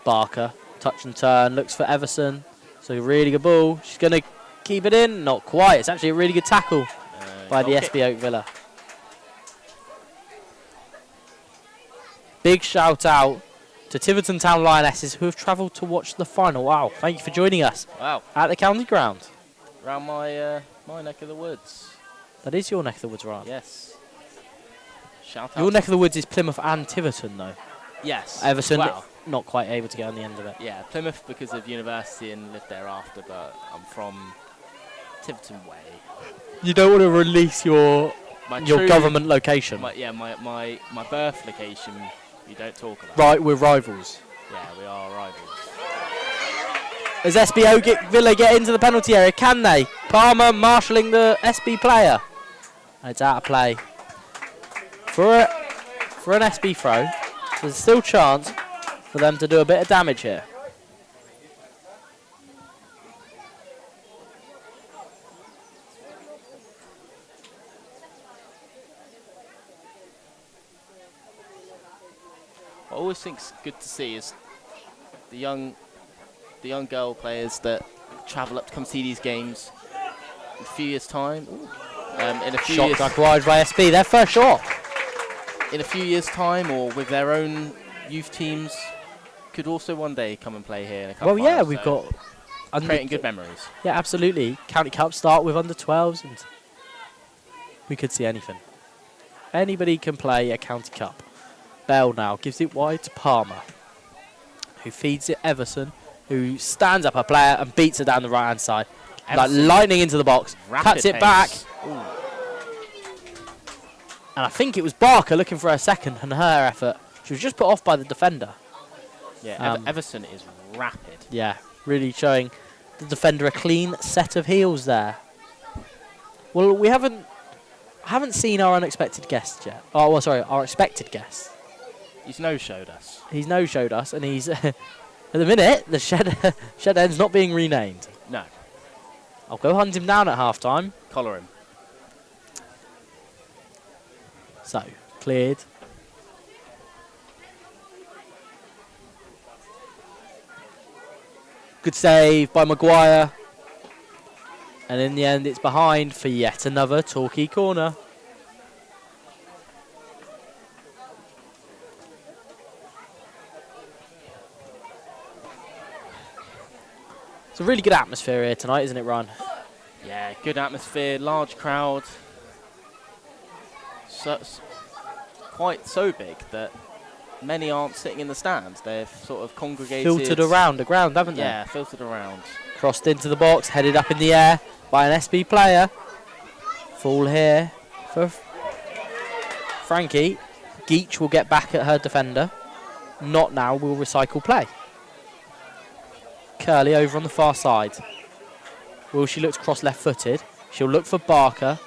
Barker, touch and turn, looks for Everson. So really good ball. She's going to keep it in. Not quite. It's actually a really good tackle by the SB Oak Villa. Big shout out to Tiverton Town Lionesses who have travelled to watch the final. Wow, thank you for joining us. Wow. At the county ground. Around my my neck of the woods. That is your neck of the woods, right? Yes. Shout out. Your neck of the woods is Plymouth and Tiverton, though. Yes. Everson, well, not quite able to get on the end of it. yeah, Plymouth because of university and lived there after, but I'm from Tiverton Way. You don't want to release your True- government location. My birth location. You don't talk about. Right, we're rivals. Yeah, we are rivals. As SB Villa get into the penalty area, can they? Palmer marshalling the SB player. And it's out of play. For an SB throw, there's still chance for them to do a bit of damage here. What I always think's good to see is the young girl players that travel up to come see these games in a few years' time. In a few Shot years, garage by SB, their first shot. in a few years' time or with their own youth teams could also one day come and play here in a cup Well, yeah, final, we've so got creating good memories. Yeah, absolutely. County Cup start with under 12s, and we could see anything. Anybody can play a County Cup. Bell now gives it wide to Palmer, who feeds it Everson, who stands up a player and beats her down the right-hand side. Like Everson, lightning into the box, cuts it pace. back. Ooh. And I think it was Barker looking for her second and her effort. She was just put off by the defender. Yeah, Everson is rapid. Yeah, really showing the defender a clean set of heels there. Well, we haven't seen our unexpected guest yet. Oh, well, sorry, our expected guest. He's no-showed us. He's no-showed us, and he's at the minute the shed end's not being renamed. No. I'll go hunt him down at half-time. Collar him. So, cleared. Good save by Maguire. And in the end, it's behind for yet another Torquay corner. It's a really good atmosphere here tonight, isn't it, Ron? Yeah, good atmosphere, large crowd. Quite so big that many aren't sitting in the stands. They've sort of congregated. Filtered around the ground, haven't they? Yeah, filtered around. Crossed into the box, headed up in the air by an SB player. Fall here for Frankie. Geach will get back at her defender. Not now, will recycle play. Curley over on the far side. Well, she looks cross left-footed. She'll look for Barker.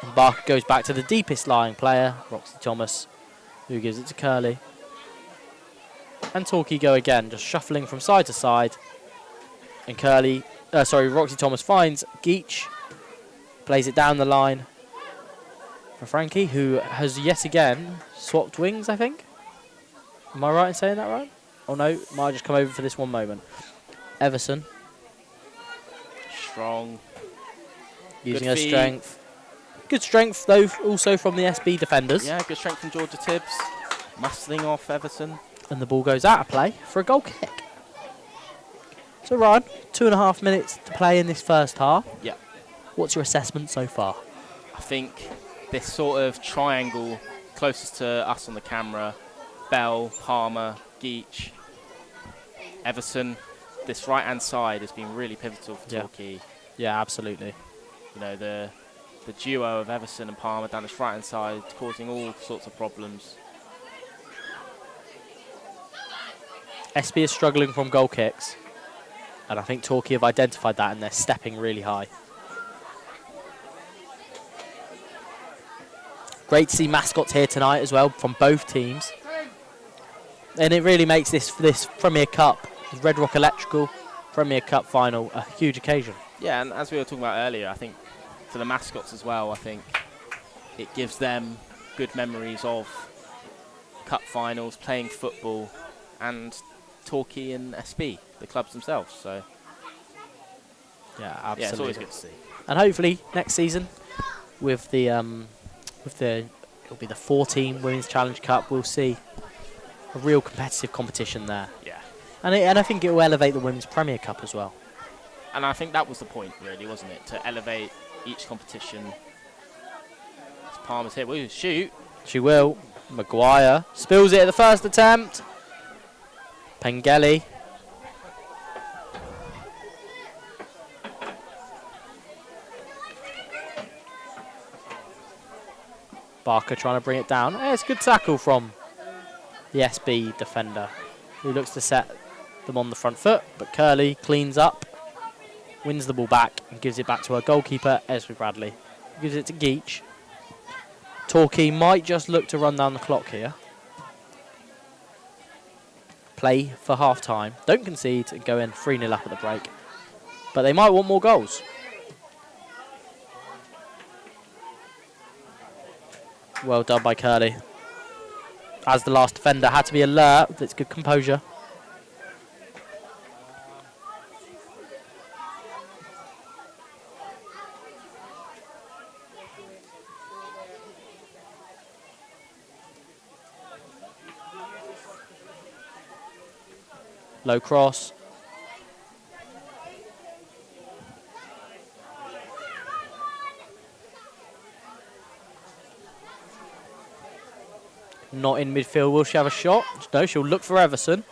And Barker goes back to the deepest lying player, Roxy Thomas, who gives it to Curley. And Torquay go again, just shuffling from side to side. And Roxy Thomas finds Geach, plays it down the line for Frankie, who has yet again swapped wings, I think. Am I right in saying that, right? Oh no, might just come over for this one moment. Everson. Strong. Using her strength. Good strength, though, also from the SB defenders. Yeah, good strength from Georgia Tibbs. Muscling off Everson. And the ball goes out of play for a goal kick. So, Ryan, 2.5 minutes to play in this first half. Yeah. What's your assessment so far? I think this sort of triangle closest to us on the camera, Bell, Palmer, Geach, Everson, this right-hand side has been really pivotal for Torquay. Yeah, absolutely. You know, the duo of Everson and Palmer down this right-hand side causing all sorts of problems. SB is struggling from goal kicks. And I think Torquay have identified that and they're stepping really high. Great to see mascots here tonight as well from both teams. And it really makes this Premier Cup, Red Rock Electrical Premier Cup final, a huge occasion. Yeah, and as we were talking about earlier, I think for the mascots as well, I think it gives them good memories of cup finals, playing football, and Torquay and SB, the clubs themselves. So yeah, absolutely. Yeah, it's always good to see. And hopefully next season, with the it'll be the 4-team Women's Challenge Cup, we'll see a real competitive competition there. Yeah. And I think it will elevate the Women's Premier Cup as well. And I think that was the point, really, wasn't it? To elevate each competition. As Palmer's here. Will shoot? She will. Maguire spills it at the first attempt. Pengelly. Barker trying to bring it down. It's a good tackle from the SB defender, who looks to set them on the front foot, but Curley cleans up, wins the ball back, and gives it back to her goalkeeper, Esme Bradley. Gives it to Geach. Torquay might just look to run down the clock here. Play for half-time. Don't concede and go in 3-0 up at the break. But they might want more goals. Well done by Curley. As the last defender, had to be alert with its good composure. Low cross. Not in midfield. Will she have a shot? No, she'll look for Everson.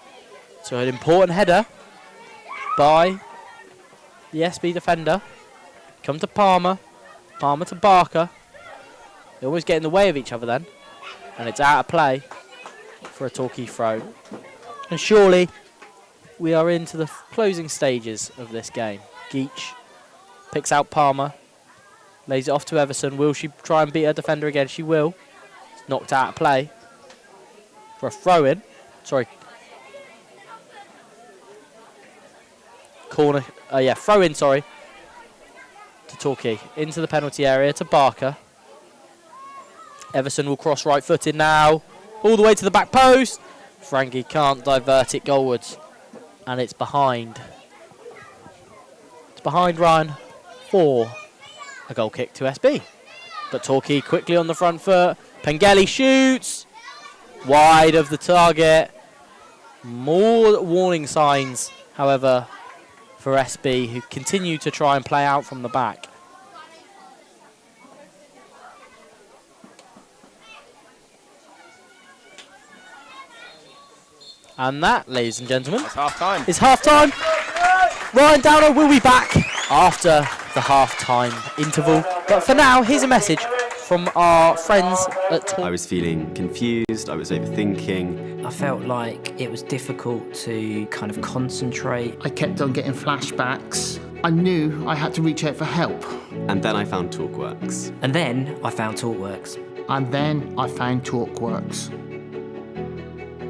So an important header by the SB defender. Come to Palmer. Palmer to Barker. They always get in the way of each other then. And it's out of play for a Torquay throw. And surely we are into the closing stages of this game. Geach picks out Palmer. Lays it off to Everson. Will she try and beat her defender again? She will. It's knocked out of play for a throw-in. Sorry. Corner. Throw-in, sorry. To Torquay. Into the penalty area to Barker. Everson will cross right-footed now. All the way to the back post. Frankie can't divert it goalwards. And it's behind. It's behind Ryan for a goal kick to SB. But Torquay quickly on the front foot. Pengelly shoots. Wide of the target. More warning signs, however, for SB, who continue to try and play out from the back. And that, ladies and gentlemen, It's half-time. is half-time. Ryan Downer will be back after the half-time interval. But for now, here's a message from our friends at Torquay. I was feeling confused, I was overthinking. I felt like it was difficult to kind of concentrate. I kept on getting flashbacks. I knew I had to reach out for help. And then I found TalkWorks. And then I found TalkWorks. And then I found TalkWorks.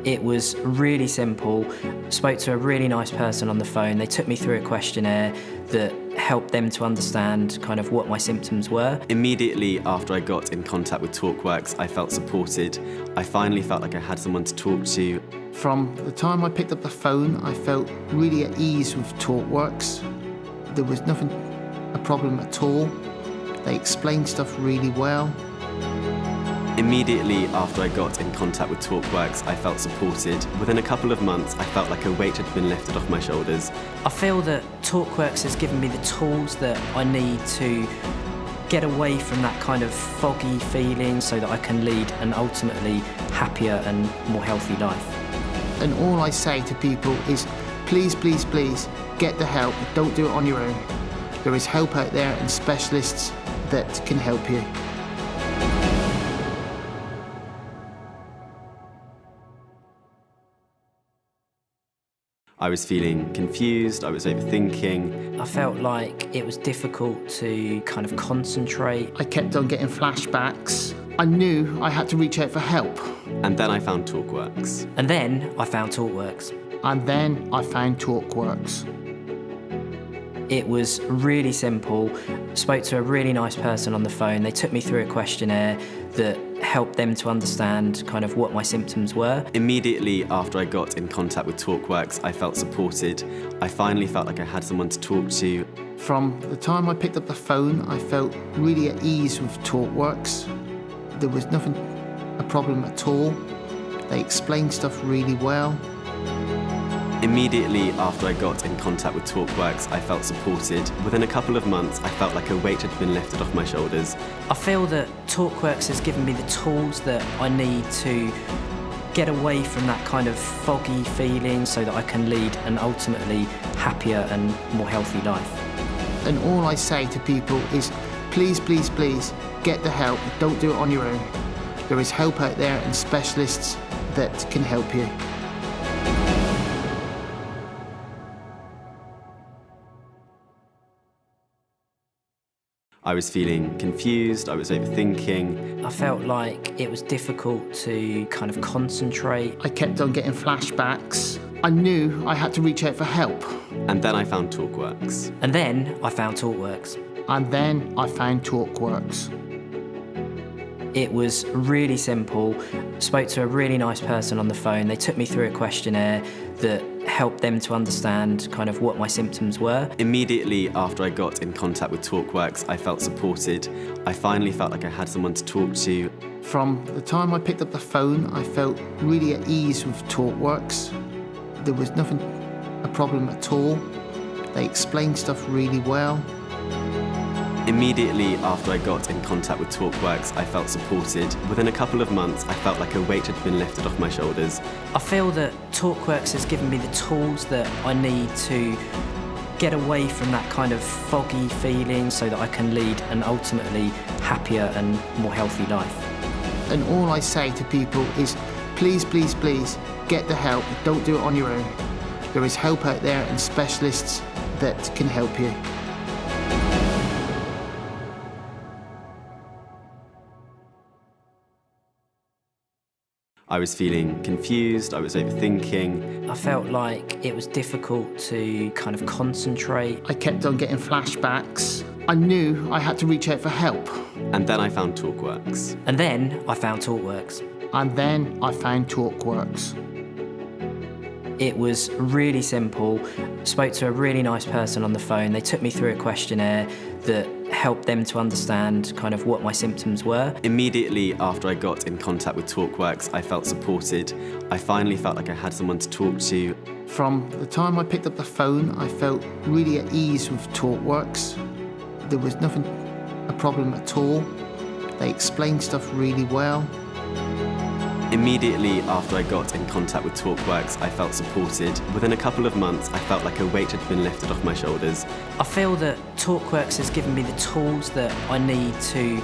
It was really simple. Spoke to a really nice person on the phone. They took me through a questionnaire that helped them to understand kind of what my symptoms were. Immediately after I got in contact with TalkWorks, I felt supported. I finally felt like I had someone to talk to. From the time I picked up the phone, I felt really at ease with TalkWorks. There was nothing a problem at all. They explained stuff really well. Immediately after I got in contact with TalkWorks, I felt supported. Within a couple of months, I felt like a weight had been lifted off my shoulders. I feel that TalkWorks has given me the tools that I need to get away from that kind of foggy feeling so that I can lead an ultimately happier and more healthy life. And all I say to people is, please, please, please, get the help. Don't do it on your own. There is help out there and specialists that can help you. I was feeling confused, I was overthinking. I felt like it was difficult to kind of concentrate. I kept on getting flashbacks. I knew I had to reach out for help. And then I found TalkWorks. And then I found TalkWorks. And then I found TalkWorks. It was really simple. Spoke to a really nice person on the phone. They took me through a questionnaire that helped them to understand kind of what my symptoms were. Immediately after I got in contact with TalkWorks, I felt supported. I finally felt like I had someone to talk to. From the time I picked up the phone, I felt really at ease with TalkWorks. There was nothing a problem at all. They explained stuff really well. Immediately after I got in contact with TalkWorks, I felt supported. Within a couple of months, I felt like a weight had been lifted off my shoulders. I feel that TalkWorks has given me the tools that I need to get away from that kind of foggy feeling so that I can lead an ultimately happier and more healthy life. And all I say to people is, please, please, please, get the help. Don't do it on your own. There is help out there and specialists that can help you. I was feeling confused, I was overthinking. I felt like it was difficult to kind of concentrate. I kept on getting flashbacks. I knew I had to reach out for help. And then I found TalkWorks. And then I found TalkWorks. And then I found TalkWorks. It was really simple. Spoke to a really nice person on the phone. They took me through a questionnaire that helped them to understand kind of what my symptoms were. Immediately after I got in contact with TalkWorks, I felt supported. I finally felt like I had someone to talk to. From the time I picked up the phone, I felt really at ease with TalkWorks. There was nothing problem at all. They explain stuff really well. Immediately after I got in contact with TalkWorks, I felt supported. Within a couple of months, I felt like a weight had been lifted off my shoulders. I feel that TalkWorks has given me the tools that I need to get away from that kind of foggy feeling so that I can lead an ultimately happier and more healthy life. And all I say to people is, please, please, please, get the help. Don't do it on your own. There is help out there and specialists that can help you. I was feeling confused, I was overthinking. I felt like it was difficult to kind of concentrate. I kept on getting flashbacks. I knew I had to reach out for help. And then I found TalkWorks. And then I found TalkWorks. And then I found TalkWorks. It was really simple. Spoke to a really nice person on the phone. They took me through a questionnaire that helped them to understand kind of what my symptoms were. Immediately after I got in contact with TalkWorks, I felt supported. I finally felt like I had someone to talk to. From the time I picked up the phone, I felt really at ease with TalkWorks. There was nothing a problem at all. They explained stuff really well. Immediately after I got in contact with TalkWorks, I felt supported. Within a couple of months, I felt like a weight had been lifted off my shoulders. I feel that TalkWorks has given me the tools that I need to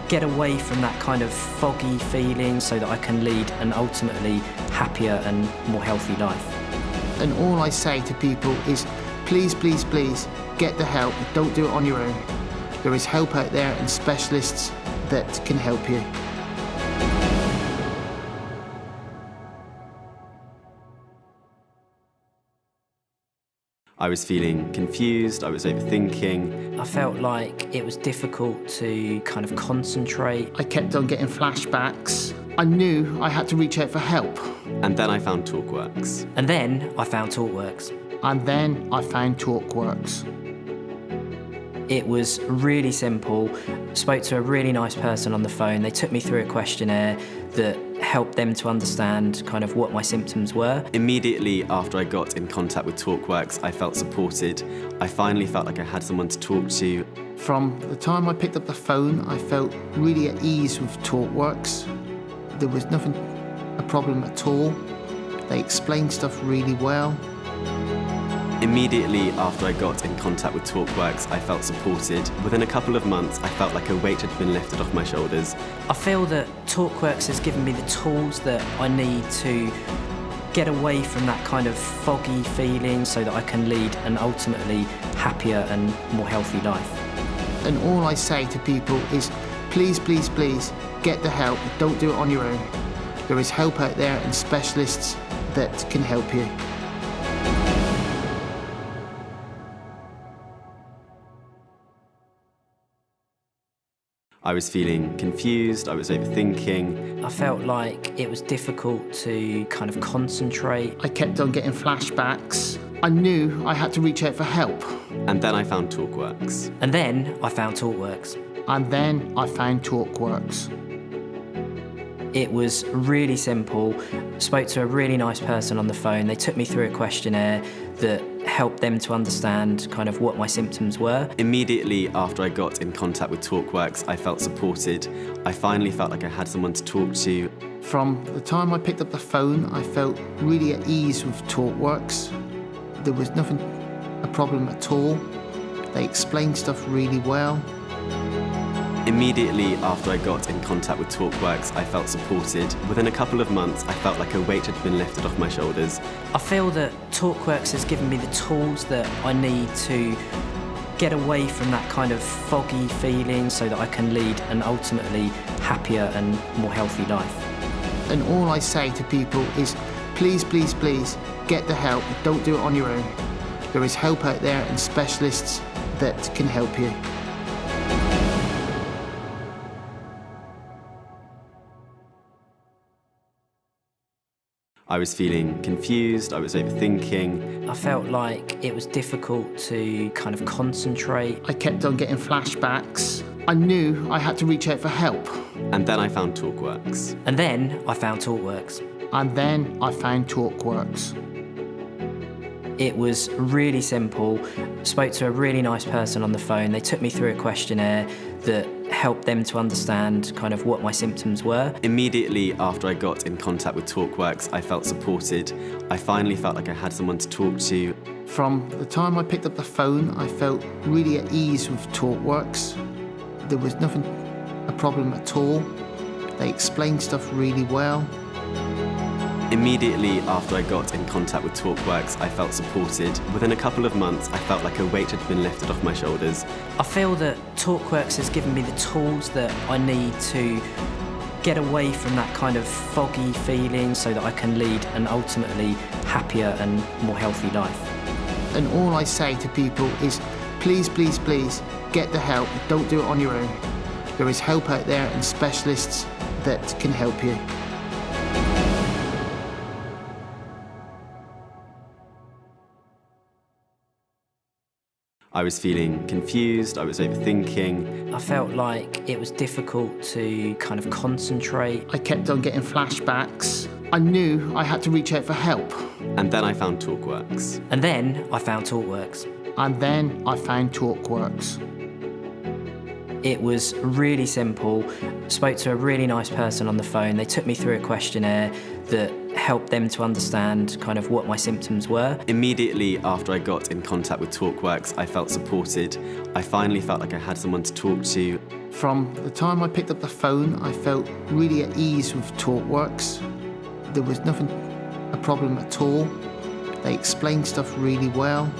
get away from that kind of foggy feeling so that I can lead an ultimately happier and more healthy life. And all I say to people is, please, please, please, get the help. Don't do it on your own. There is help out there and specialists that can help you. I was feeling confused, I was overthinking. I felt like it was difficult to kind of concentrate. I kept on getting flashbacks. I knew I had to reach out for help. And then I found TalkWorks. And then I found TalkWorks. And then I found TalkWorks. It was really simple. Spoke to a really nice person on the phone. They took me through a questionnaire that helped them to understand kind of what my symptoms were. Immediately after I got in contact with TalkWorks, I felt supported. I finally felt like I had someone to talk to. From the time I picked up the phone, I felt really at ease with TalkWorks. There was nothing a problem at all. They explained stuff really well. Immediately after I got in contact with TalkWorks, I felt supported. Within a couple of months, I felt like a weight had been lifted off my shoulders. I feel that TalkWorks has given me the tools that I need to get away from that kind of foggy feeling so that I can lead an ultimately happier and more healthy life. And all I say to people is, please, please, please, get the help. Don't do it on your own. There is help out there and specialists that can help you. I was feeling confused, I was overthinking. I felt like it was difficult to kind of concentrate. I kept on getting flashbacks. I knew I had to reach out for help. And then I found TalkWorks. And then I found TalkWorks. And then I found TalkWorks. It was really simple. Spoke to a really nice person on the phone. They took me through a questionnaire that helped them to understand kind of what my symptoms were. Immediately after I got in contact with TalkWorks, I felt supported. I finally felt like I had someone to talk to. From the time I picked up the phone, I felt really at ease with TalkWorks. There was nothing a problem at all. They explained stuff really well. Immediately after I got in contact with TalkWorks, I felt supported. Within a couple of months, I felt like a weight had been lifted off my shoulders. I feel that TalkWorks has given me the tools that I need to get away from that kind of foggy feeling so that I can lead an ultimately happier and more healthy life. And all I say to people is, please, please, please, get the help. Don't do it on your own. There is help out there and specialists that can help you. I was feeling confused, I was overthinking. I felt like it was difficult to kind of concentrate. I kept on getting flashbacks. I knew I had to reach out for help. And then I found TalkWorks. And then I found TalkWorks. And then I found TalkWorks. It was really simple. Spoke to a really nice person on the phone. They took me through a questionnaire that helped them to understand kind of what my symptoms were. Immediately after I got in contact with TalkWorks, I felt supported. I finally felt like I had someone to talk to. From the time I picked up the phone, I felt really at ease with TalkWorks. There was nothing a problem at all. They explained stuff really well. Immediately after I got in contact with TalkWorks, I felt supported. Within a couple of months, I felt like a weight had been lifted off my shoulders. I feel that TalkWorks has given me the tools that I need to get away from that kind of foggy feeling so that I can lead an ultimately happier and more healthy life. And all I say to people is, please, please, please, get the help. Don't do it on your own. There is help out there and specialists that can help you. I was feeling confused, I was overthinking. I felt like it was difficult to kind of concentrate. I kept on getting flashbacks. I knew I had to reach out for help. And then I found TalkWorks. And then I found TalkWorks. And then I found TalkWorks. It was really simple. Spoke to a really nice person on the phone. They took me through a questionnaire that helped them to understand kind of what my symptoms were. Immediately after I got in contact with TalkWorks, I felt supported. I finally felt like I had someone to talk to. From the time I picked up the phone, I felt really at ease with TalkWorks. There was nothing a problem at all. They explained stuff really well.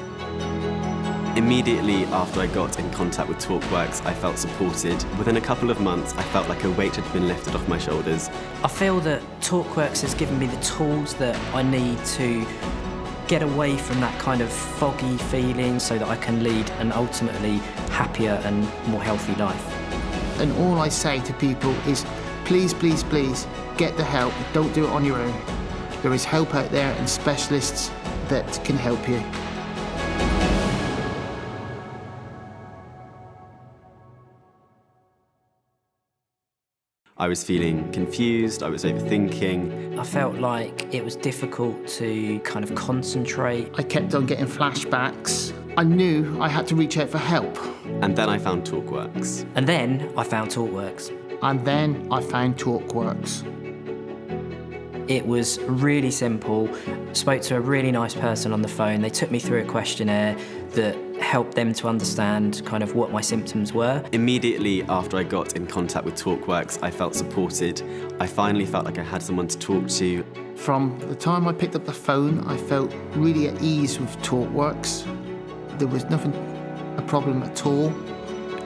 Immediately after I got in contact with TalkWorks, I felt supported. Within a couple of months, I felt like a weight had been lifted off my shoulders. I feel that TalkWorks has given me the tools that I need to get away from that kind of foggy feeling so that I can lead an ultimately happier and more healthy life. And all I say to people is, please, please, please, get the help. Don't do it on your own. There is help out there and specialists that can help you. I was feeling confused, I was overthinking. I felt like it was difficult to kind of concentrate. I kept on getting flashbacks. I knew I had to reach out for help. And then I found TalkWorks. And then I found TalkWorks. And then I found TalkWorks. It was really simple. Spoke to a really nice person on the phone. They took me through a questionnaire that helped them to understand kind of what my symptoms were. Immediately after I got in contact with TalkWorks, I felt supported. I finally felt like I had someone to talk to. From the time I picked up the phone, I felt really at ease with TalkWorks. There was nothing a problem at all.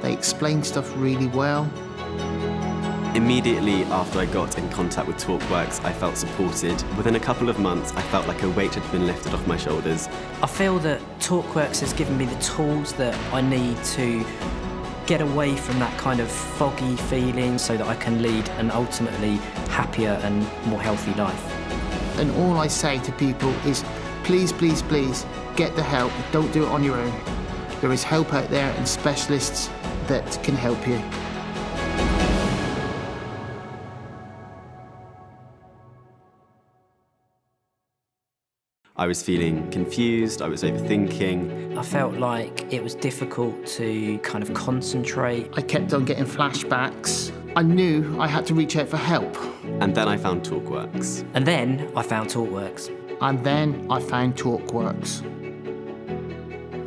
They explained stuff really well. Immediately after I got in contact with TalkWorks, I felt supported. Within a couple of months, I felt like a weight had been lifted off my shoulders. I feel that TalkWorks has given me the tools that I need to get away from that kind of foggy feeling so that I can lead an ultimately happier and more healthy life. And all I say to people is, please, please, please, get the help. Don't do it on your own. There is help out there and specialists that can help you. I was feeling confused, I was overthinking. I felt like it was difficult to kind of concentrate. I kept on getting flashbacks. I knew I had to reach out for help. And then I found TalkWorks. And then I found TalkWorks. And then I found TalkWorks.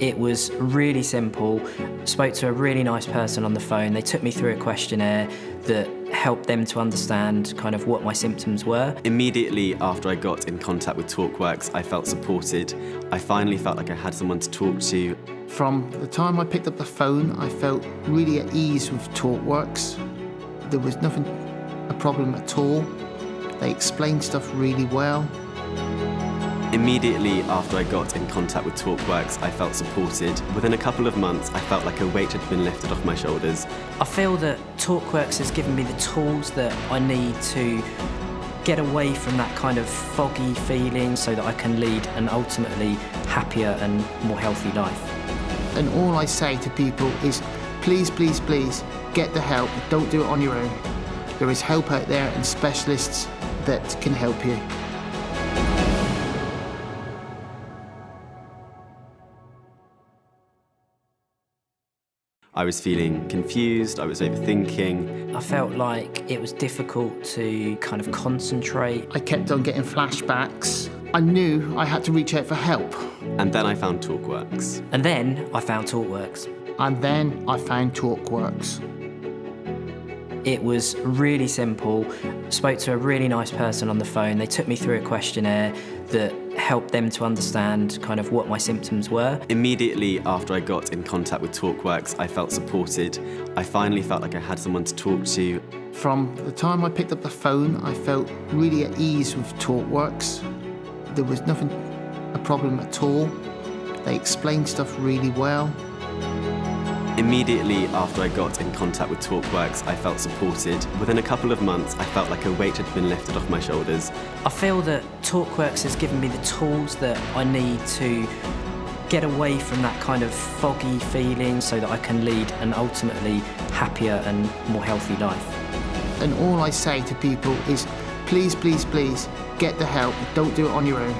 It was really simple. Spoke to a really nice person on the phone. They took me through a questionnaire that helped them to understand kind of what my symptoms were. Immediately after I got in contact with TalkWorks, I felt supported. I finally felt like I had someone to talk to. From the time I picked up the phone, I felt really at ease with TalkWorks. There was nothing a problem at all. They explained stuff really well. Immediately after I got in contact with TalkWorks, I felt supported. Within a couple of months, I felt like a weight had been lifted off my shoulders. I feel that TalkWorks has given me the tools that I need to get away from that kind of foggy feeling so that I can lead an ultimately happier and more healthy life. And all I say to people is, please, please, please, get the help. Don't do it on your own. There is help out there and specialists that can help you. I was feeling confused, I was overthinking. I felt like it was difficult to kind of concentrate. I kept on getting flashbacks. I knew I had to reach out for help. And then I found TalkWorks. And then I found TalkWorks. And then I found TalkWorks. It was really simple. Spoke to a really nice person on the phone. They took me through a questionnaire that helped them to understand kind of what my symptoms were. Immediately after I got in contact with TalkWorks, I felt supported. I finally felt like I had someone to talk to. From the time I picked up the phone, I felt really at ease with TalkWorks. There was nothing a problem at all. They explained stuff really well. Immediately after I got in contact with TalkWorks, I felt supported. Within a couple of months, I felt like a weight had been lifted off my shoulders. I feel that TalkWorks has given me the tools that I need to get away from that kind of foggy feeling so that I can lead an ultimately happier and more healthy life. And all I say to people is, please, please, please, get the help. Don't do it on your own.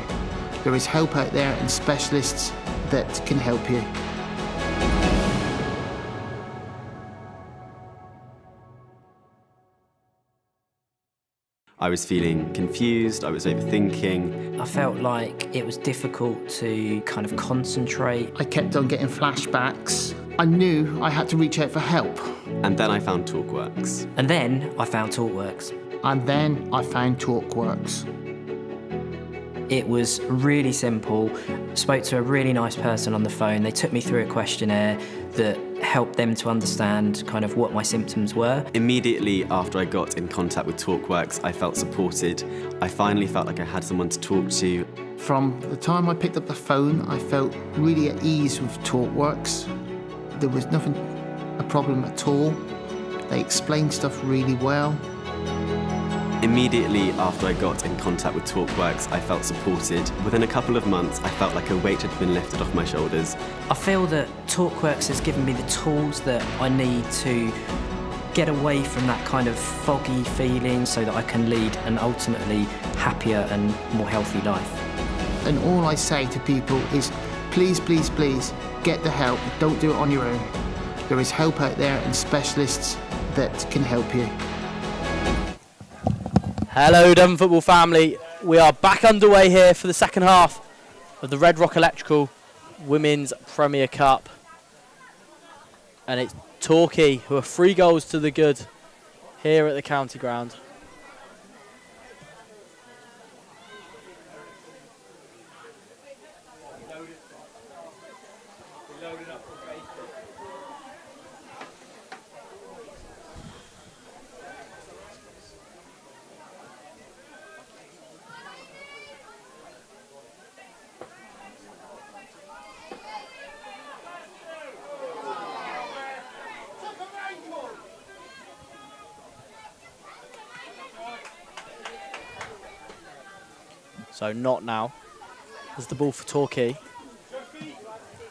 There is help out there and specialists that can help you. I was feeling confused, I was overthinking. I felt like it was difficult to kind of concentrate. I kept on getting flashbacks. I knew I had to reach out for help. And then I found TalkWorks. And then I found TalkWorks. And then I found TalkWorks. It was really simple. Spoke to a really nice person on the phone. They took me through a questionnaire that helped them to understand kind of what my symptoms were. Immediately after I got in contact with TalkWorks, I felt supported. I finally felt like I had someone to talk to. From the time I picked up the phone, I felt really at ease with TalkWorks. There was nothing a problem at all. They explained stuff really well. Immediately after I got in contact with TalkWorks, I felt supported. Within a couple of months, I felt like a weight had been lifted off my shoulders. I feel that TalkWorks has given me the tools that I need to get away from that kind of foggy feeling so that I can lead an ultimately happier and more healthy life. And all I say to people is, please, please, please, get the help. Don't do it on your own. There is help out there and specialists that can help you. Hello, Devon football family. We are back underway here for the second half of the Red Rock Electrical Women's Premier Cup. And it's Torquay who are 3 goals to the good here at the county ground. So not now. There's the ball for Torquay.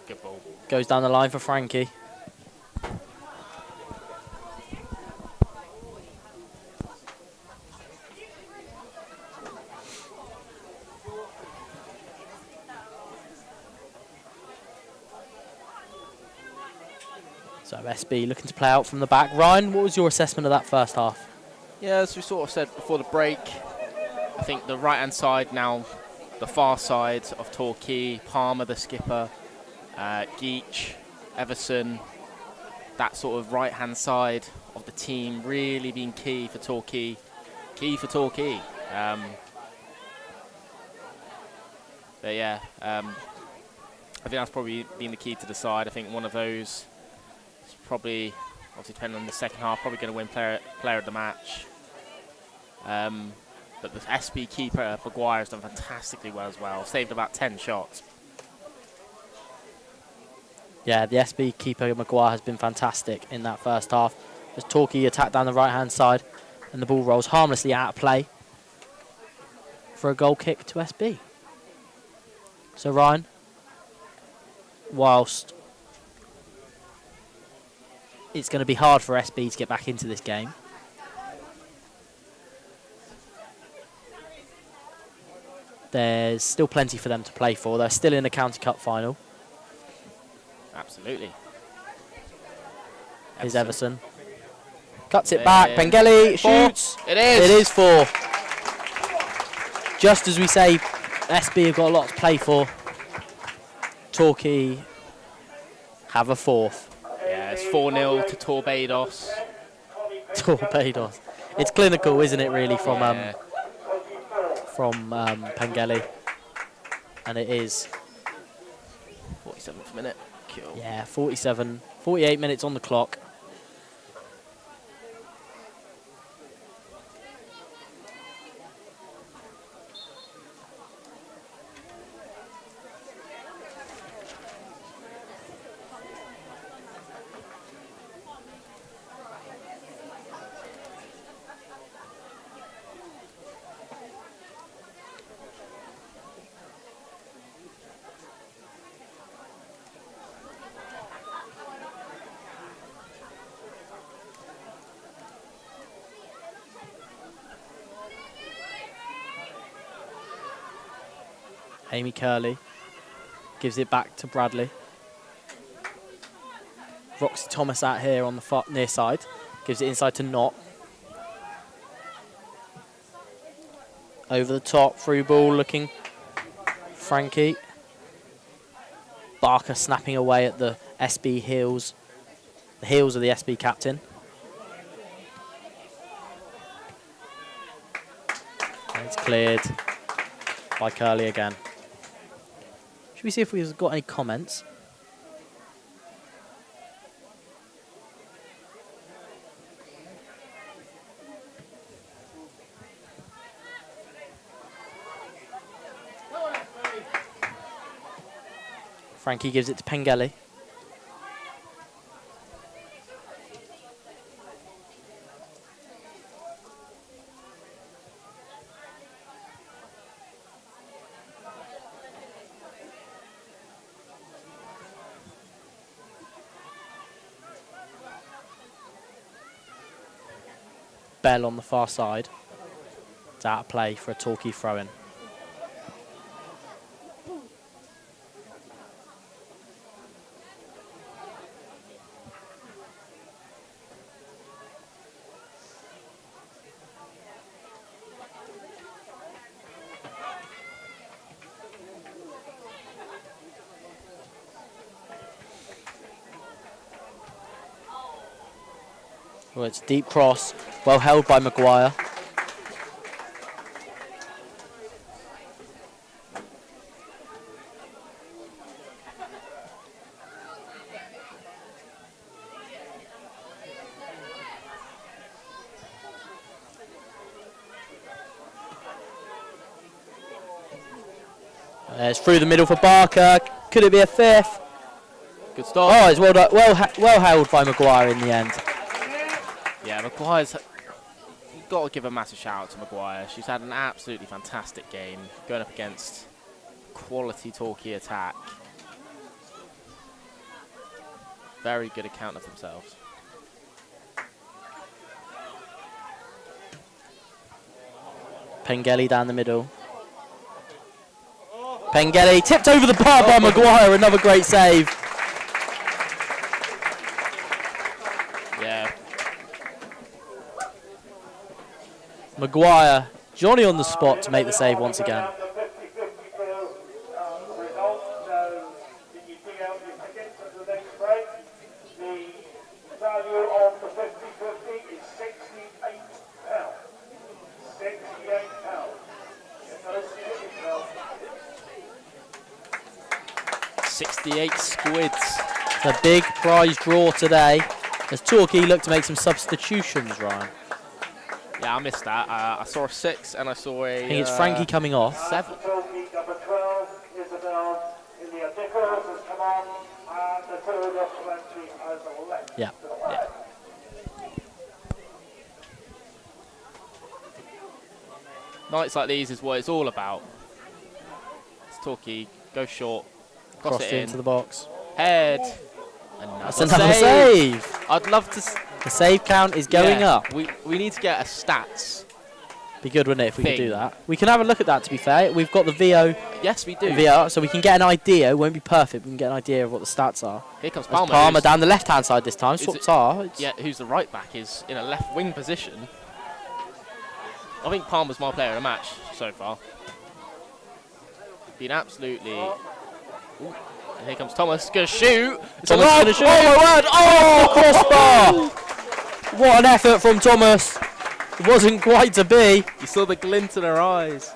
Good ball. Goes down the line for Frankie. So SB looking to play out from the back. Ryan, what was your assessment of that first half? Yeah, as we sort of said before the break, I think the right-hand side now, the far side of Torquay, Palmer, the skipper, Geach, Everson, that sort of right-hand side of the team really being key for Torquay. Key for Torquay. But yeah, I think that's probably been the key to the side. I think one of those is probably, obviously depending on the second half, probably going to win player of the match. But the SB keeper, Maguire, has done fantastically well as well. Saved about 10 shots. Yeah, the SB keeper, Maguire, has been fantastic in that first half. As Torquay attacked down the right-hand side and the ball rolls harmlessly out of play for a goal kick to SB. So Ryan, whilst it's going to be hard for SB to get back into this game, there's still plenty for them to play for. They're still in the County Cup final. Absolutely. is Everson. Cuts it back. Pengelly shoots. It is. It is 4. Just as we say, SB have got a lot to play for. Torquay have a 4th. Yeah, it's 4-0 to Torbados. Torpedoes. It's clinical, isn't it, really, from Pengelly? And it is. 47th minute. Cool. Yeah, 48 minutes on the clock. Amy Curley gives it back to Bradley. Roxy Thomas out here on the near side. Gives it inside to Knott. Over the top, through ball looking. Frankie. Barker snapping away at the SB heels. The heels of the SB captain. And it's cleared by Curley again. Should we see if we've got any comments? Frankie gives it to Pengelly. Bell on the far side. It's out of play for a Torquay throw-in. Well, it's a deep cross, well held by Maguire. It's through the middle for Barker. Could it be a 5th? Good start. Oh, it's well held by Maguire in the end. Yeah, Maguire's. You've got to give a massive shout out to Maguire. She's had an absolutely fantastic game going up against quality Torquay attack. Very good account of themselves. Pengelly down the middle. Pengelly tipped over the bar by Maguire. Another great save. Yeah. Maguire, Johnny on the spot to make the save once again. £68 squids. It's a big prize draw today as Torquay look to make some substitutions, Ryan. Yeah, I missed that. I saw a 6 and I saw a. I think it's Frankie coming off. 7. Yeah. Yeah. Nights like these is what it's all about. It's Torquay, go short, cross Crossed it in, into the box. head. That's another save. I'd love to. The save count is going up. We need to get a stats Be good, wouldn't it, if we could thing. do that? We can have a look at that, to be fair. We've got the VO Yes, we do. VR, so we can get an idea. It won't be perfect, but we can get an idea of what the stats are. Here comes There's Palmer. Palmer down the left-hand side this time. Is Swaps it- are. Yeah, who's the right back is in a left wing position. I think Palmer's my player of the match so far. Been absolutely. Ooh. And here comes Thomas. Gonna shoot. It's Thomas a lob. gonna shoot. Oh my word! Oh, Crossbar! What an effort from Thomas. It wasn't quite to be, You saw the glint in her eyes.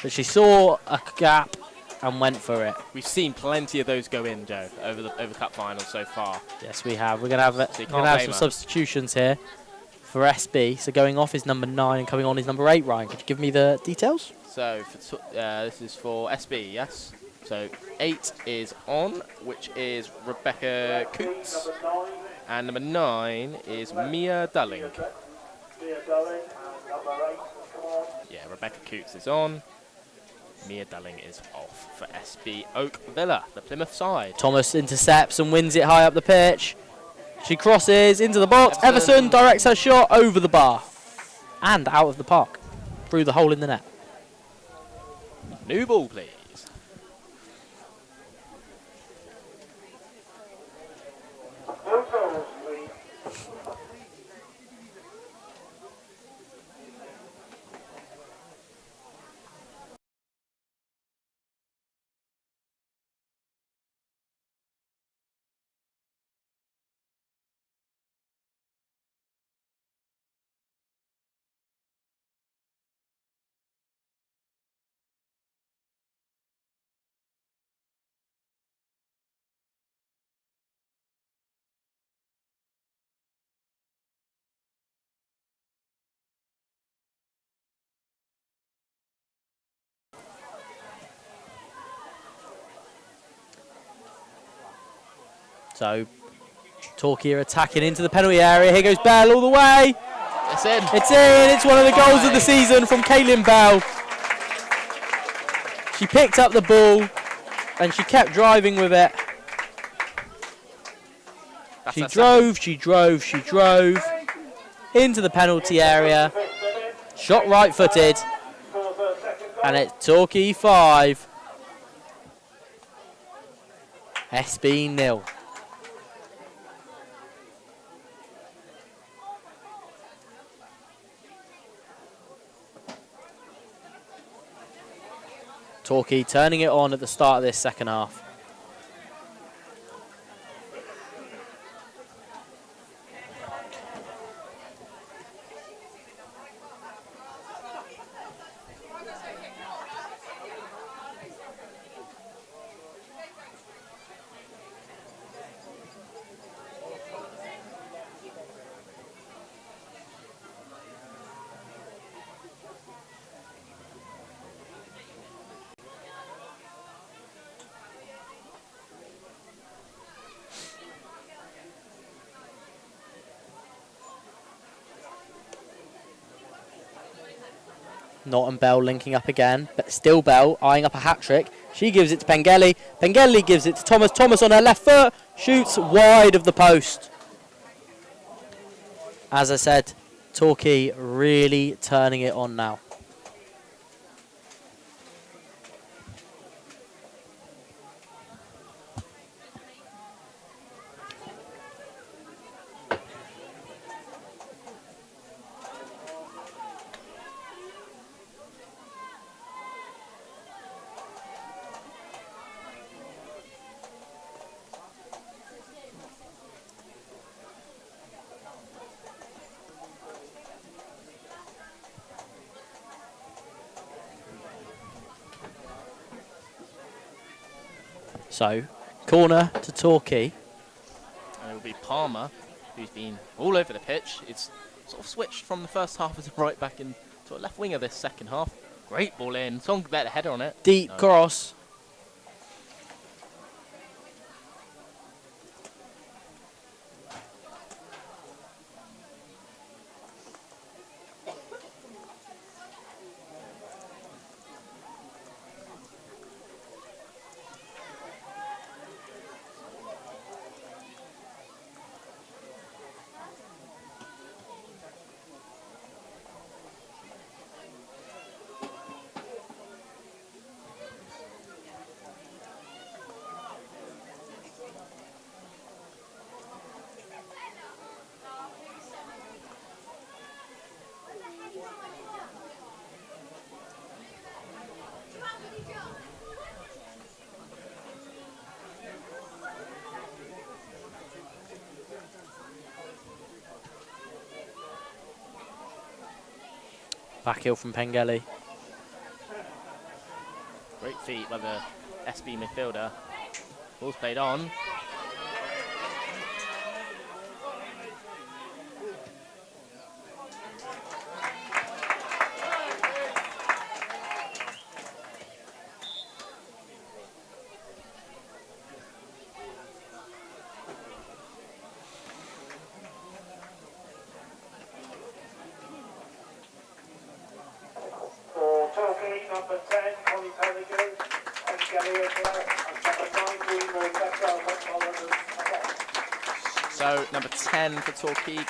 but she saw a gap and went for it. We've seen plenty of those go in, Joe, over the cup finals so far. Yes, we have. We're gonna have, you we're can't gonna have blame some her. substitutions here for SB. So going off is number 9 and coming on is number 8. Ryan, could you give me the details? So this is for SB, yes. So 8 is on, which is Rebecca Coots, and number 9 is Mia Dulling. Yeah, Rebecca Coots is on. Mia Dulling is off for SB Oak Villa, the Plymouth side. Thomas intercepts and wins it high up the pitch. She crosses into the box. Everson. Everson directs her shot over the bar and out of the park through the hole in the net. New ball, please. So Torquay are attacking into the penalty area. Here goes Bell all the way. It's in. It's in. It's one of the goals of the season from Kaylin Bell. She picked up the ball and she kept driving with it. That's She her drove into the penalty area. Shot right-footed. And it's Torquay 5. SB 0. Torquay turning it on at the start of this second half. Norton Bell linking up again, but still Bell eyeing up a hat-trick. She gives it to Pengelly. Pengelly gives it to Thomas. Thomas on her left foot, shoots wide of the post. As I said, Torquay really turning it on now. So, corner to Torquay. And it will be Palmer, who's been all over the pitch. It's sort of switched from the first half as a right back into a left winger this second half. Great ball in. Someone could bet a header on it. Deep No. cross. Back heel from Pengelly. Great feet by the SB midfielder. Ball's played on. For Torquay, number 10, Connie Pelican, and Gallia Black, and number 19, Rebecca. So number 10 for Torquay,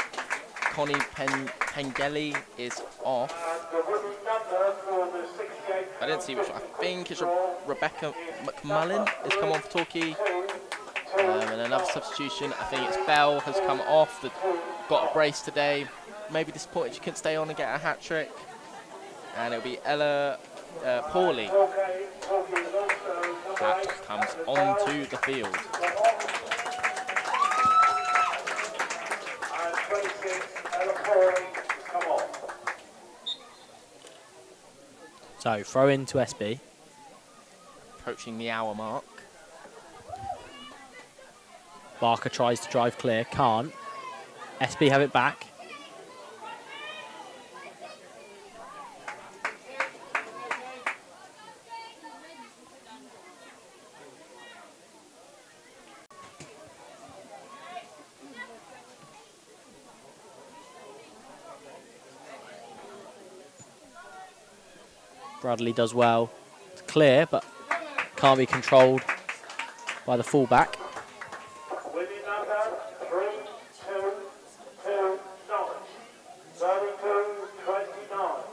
Connie Pengelly is off. And the winning number for the 68. I didn't see which one. I think it's Rebecca McMullen has come on for Torquay. And another substitution. I think it's Bell has come off. Got a brace today. Maybe disappointed she couldn't stay on and get a hat trick. And it'll be Ella Pawley that comes onto the field. And 26, Ella Corey, come on. So throw in to SB. Approaching the hour mark. Barker tries to drive clear, can't. SB have it back. Bradley does well to clear, but can't be controlled by the fullback. Winning number 3229, 3229,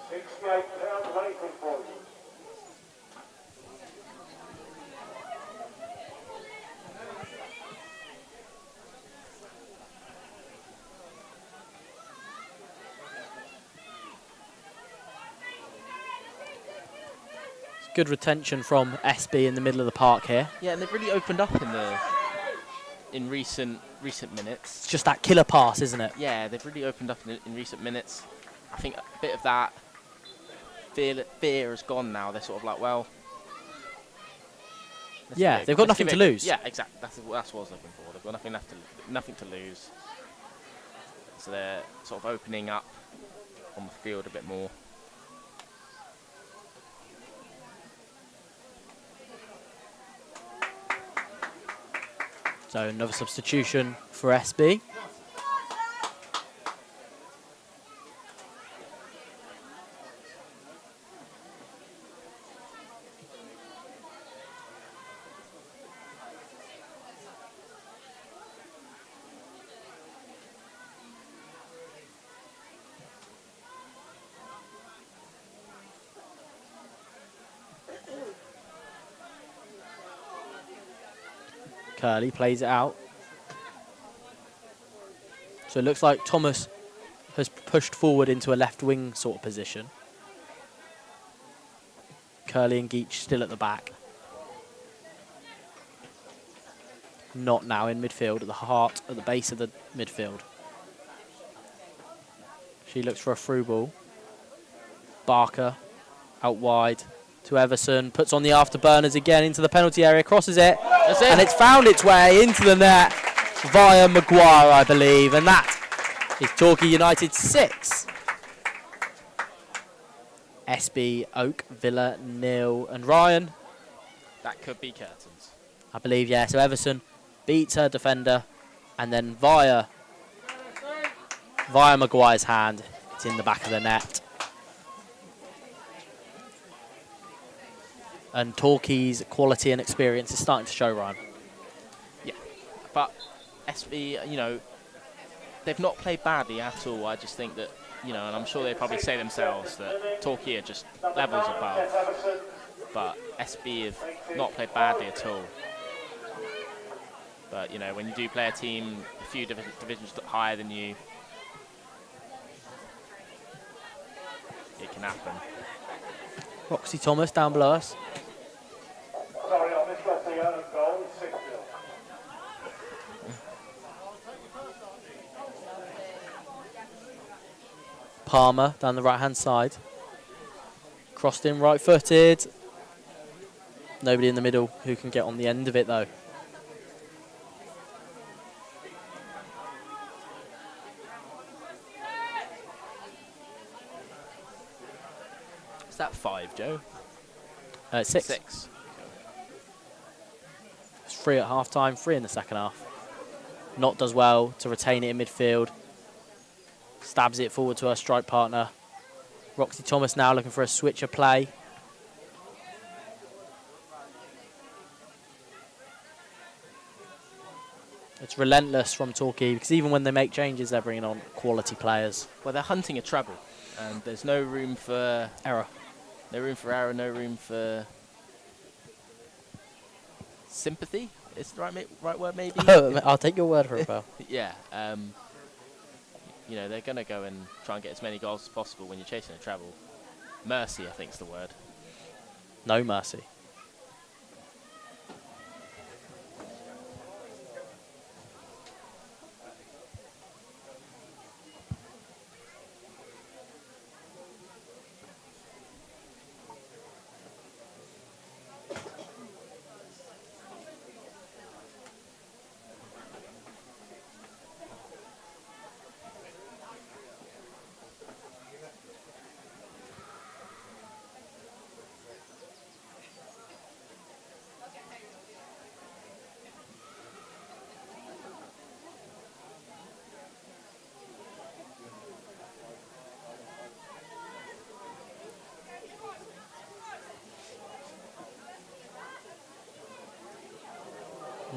68 pounds waiting for you. Good retention from SB in the middle of the park here. Yeah, and they've really opened up in recent minutes. It's just that killer pass, isn't it? Yeah, they've really opened up in recent minutes. I think a bit of that fear has gone now. They're sort of like, well, Yeah, they've got nothing to lose. Yeah, exactly. That's what I was looking for. They've got nothing to lose. So they're sort of opening up on the field a bit more. So another substitution for SB. Curley plays it out. So it looks like Thomas has pushed forward into a left wing sort of position. Curley and Geach still at the back. Not now in midfield, at the heart, at the base of the midfield. She looks for a through ball. Barker out wide to Everson, puts on the afterburners again into the penalty area, crosses it, and it's found its way into the net via Maguire, I believe, and that is Torquay United 6. SB, Oak, Villa, 0, and Ryan. That could be curtains. I believe, yeah. So Everson beats her defender, and then via Maguire's hand, it's in the back of the net. And Torquay's quality and experience is starting to show, Ryan. Yeah, but SB, they've not played badly at all. I just think that, and I'm sure they probably say themselves that Torquay are just levels above. But SB have not played badly at all. But, when you do play a team a few divisions higher than you, it can happen. Roxy Thomas down below us. Sorry, I missed off the own goal, 6-0. Palmer down the right-hand side. Crossed in, right-footed. Nobody in the middle who can get on the end of it, though. Is that 5, Joe? 6. 6. It's 3 at half-time, 3 in the second half. Knott does well to retain it in midfield. Stabs it forward to her strike partner. Roxy Thomas now looking for a switch of play. It's relentless from Torquay because even when they make changes, they're bringing on quality players. Well, they're hunting a treble, and there's no room for Error. no room for error, no room for sympathy. Is the right word, maybe? I'll take your word for it, pal. Yeah. You know, they're going to go and try and get as many goals as possible when you're chasing a treble. Mercy, I think, is the word. No mercy.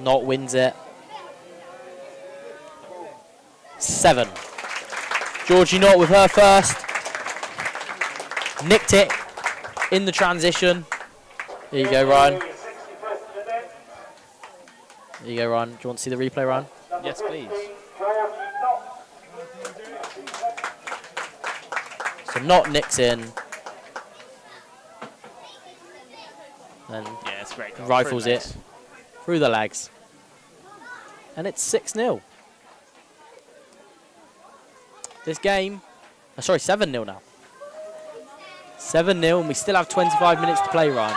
Knott wins it. 7. Georgie Knott with her first. Nicked it in the transition. There you go, Ryan. There you go, Ryan. Do you want to see the replay, Ryan? Yes, please. So Knott nicks in. Then Yeah, it's great. rifles it through the legs. And it's 6-0. This game, sorry, 7-0 now. 7-0, and we still have 25 minutes to play, Ryan.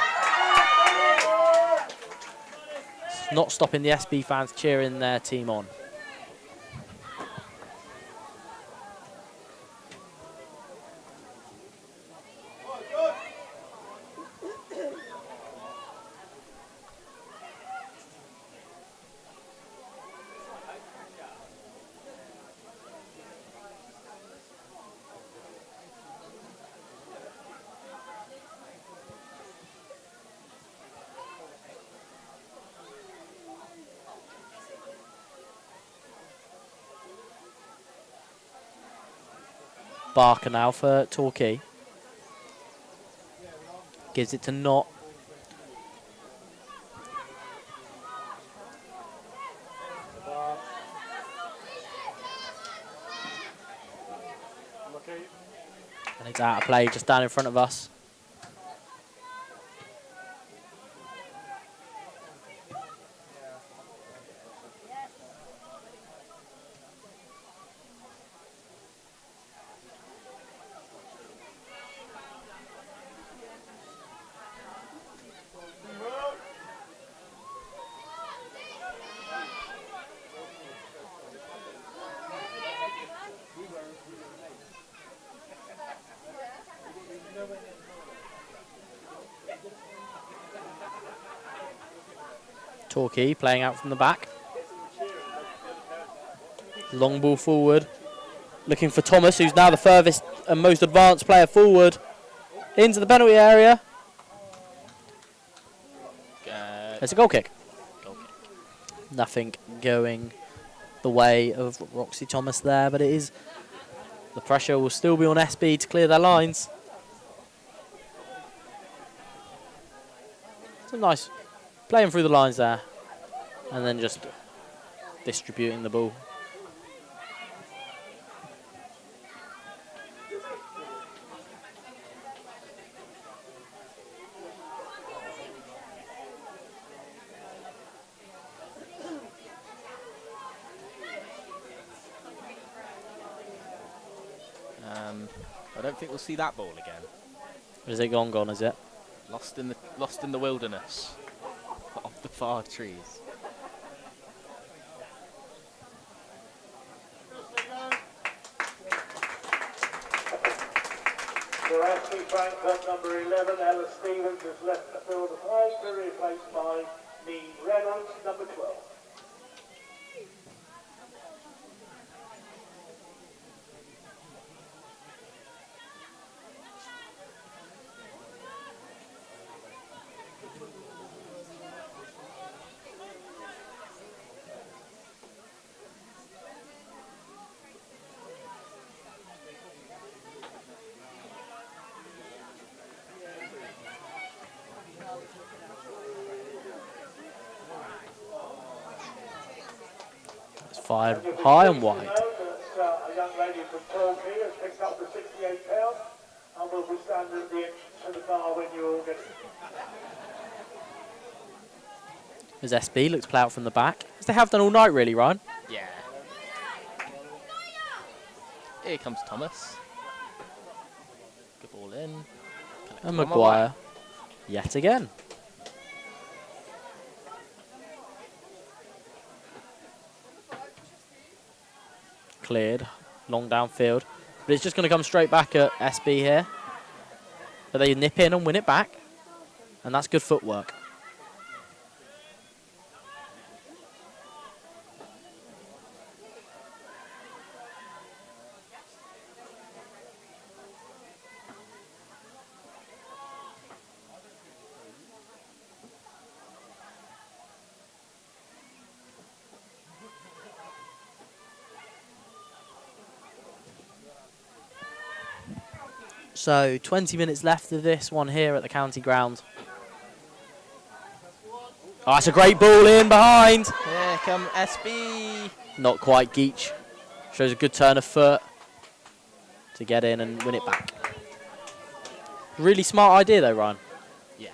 It's not stopping the SB fans cheering their team on. Barker now for Torquay. Gives it to Knott. And it's out of play just down in front of us. Torquay playing out from the back. Long ball forward. Looking for Thomas, who's now the furthest and most advanced player forward. Into the penalty area. It's a goal kick. Nothing going the way of Roxy Thomas there, but it is. The pressure will still be on SB to clear their lines. So nice. Playing through the lines there. And then just distributing the ball. I don't think we'll see that ball again. Is it gone, is it? Lost in the wilderness of the far trees. For SB Frank Cup number 11, Ella Stevens has left the field of play to be replaced by Neve Reynolds, number 12. It's fired high and wide. A young lady from Torquay has picked up the 68 pounds and will be standing at the entrance to the bar when you all get As SB looks to play out from the back, as they have done all night, really, Ryan. Yeah. Here comes Thomas. Good ball in. And Maguire, yet again. Cleared, long downfield. But it's just going to come straight back at SB here. But they nip in and win it back. And that's good footwork. So 20 minutes left of this one here at the county ground. Oh, that's a great ball in behind. Here come SB. Not quite Geach. Shows a good turn of foot to get in and win it back. Really smart idea though, Ryan. Yeah.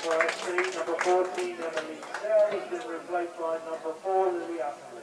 for SB number 14, Emily Snell has been replaced by number 4, Lily Astley.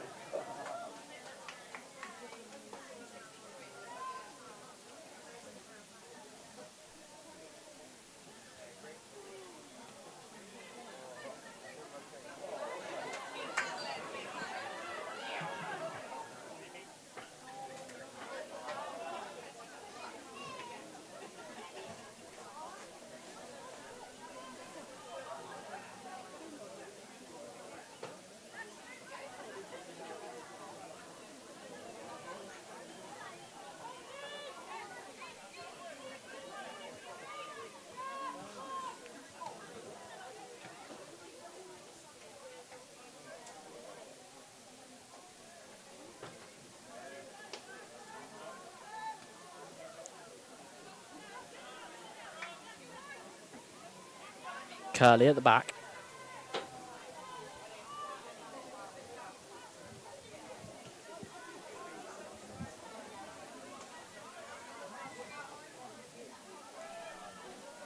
Curly at the back.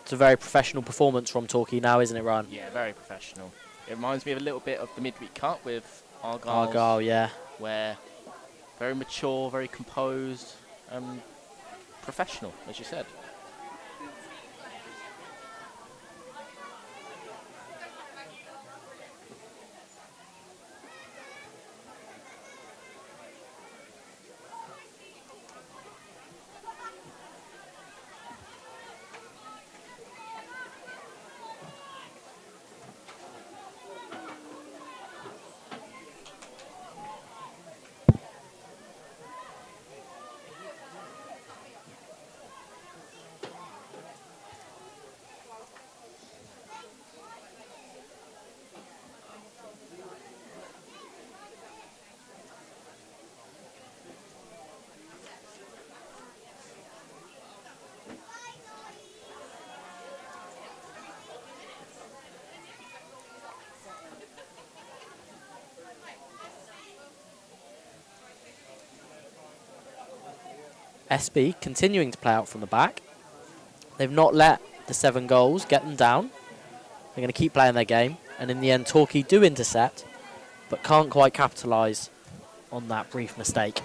It's a very professional performance from Torquay now, isn't it, Ryan? Yeah, very professional. It reminds me of a little bit of the midweek cup with Argyle, yeah. Where very mature, very composed, professional, as you said. SB continuing to play out from the back. They've not let the 7 goals get them down. They're going to keep playing their game. And in the end, Torquay do intercept, but can't quite capitalise on that brief mistake.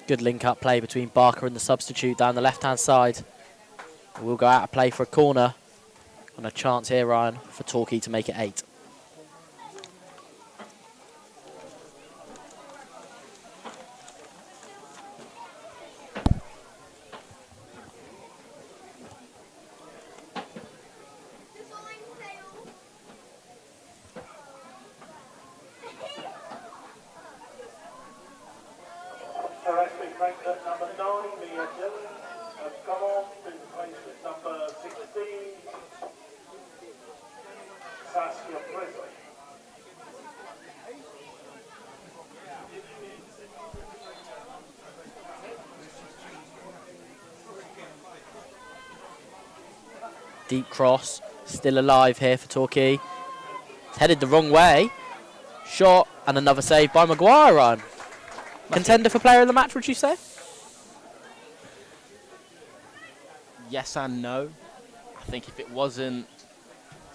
Good link-up play between Barker and the substitute down the left-hand side. We'll go out of play for a corner. And a chance here, Ryan, for Torquay to make it 8. Deep cross, still alive here for Torquay. It's headed the wrong way. Shot and another save by Maguire, Ryan. Contender for player of the match, would you say? Yes and no. I think if it wasn't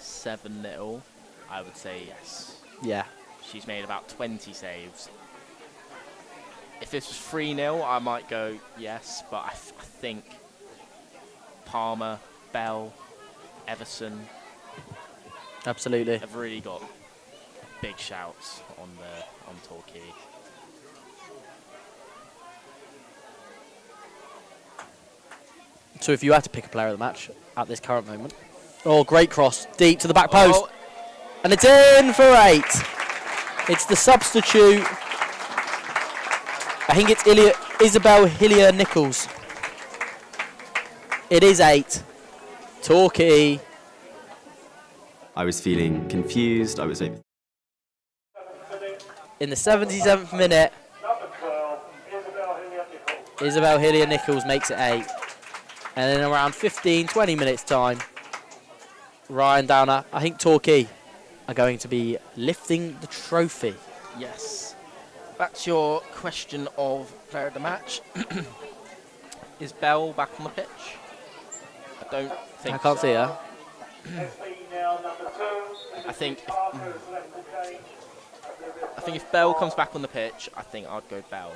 7-0, I would say yes. Yeah. She's made about 20 saves. If this was 3-0, I might go yes, but I think Palmer, Bell, Everson Absolutely. have really got big shouts on Torquay. So if you had to pick a player of the match at this current moment. Oh, great cross, deep to the back post. Oh. And it's in for 8. It's the substitute. I think it's Isabel Hillier-Nichols. It is 8. Torquay. I was feeling confused. I was over. In the 77th minute, Number 12, Isabel Hillier-Nichols. Isabel Hillier-Nichols makes it 8. And in around 15-20 minutes time, Ryan Downer, I think Torquay are going to be lifting the trophy. Yes. That's your question of player of the match. Is Bell back on the pitch? I don't think I can't see her. SB now number 2. I think Parker has left the game. if Bell comes back on the pitch, I think I'd go Bell.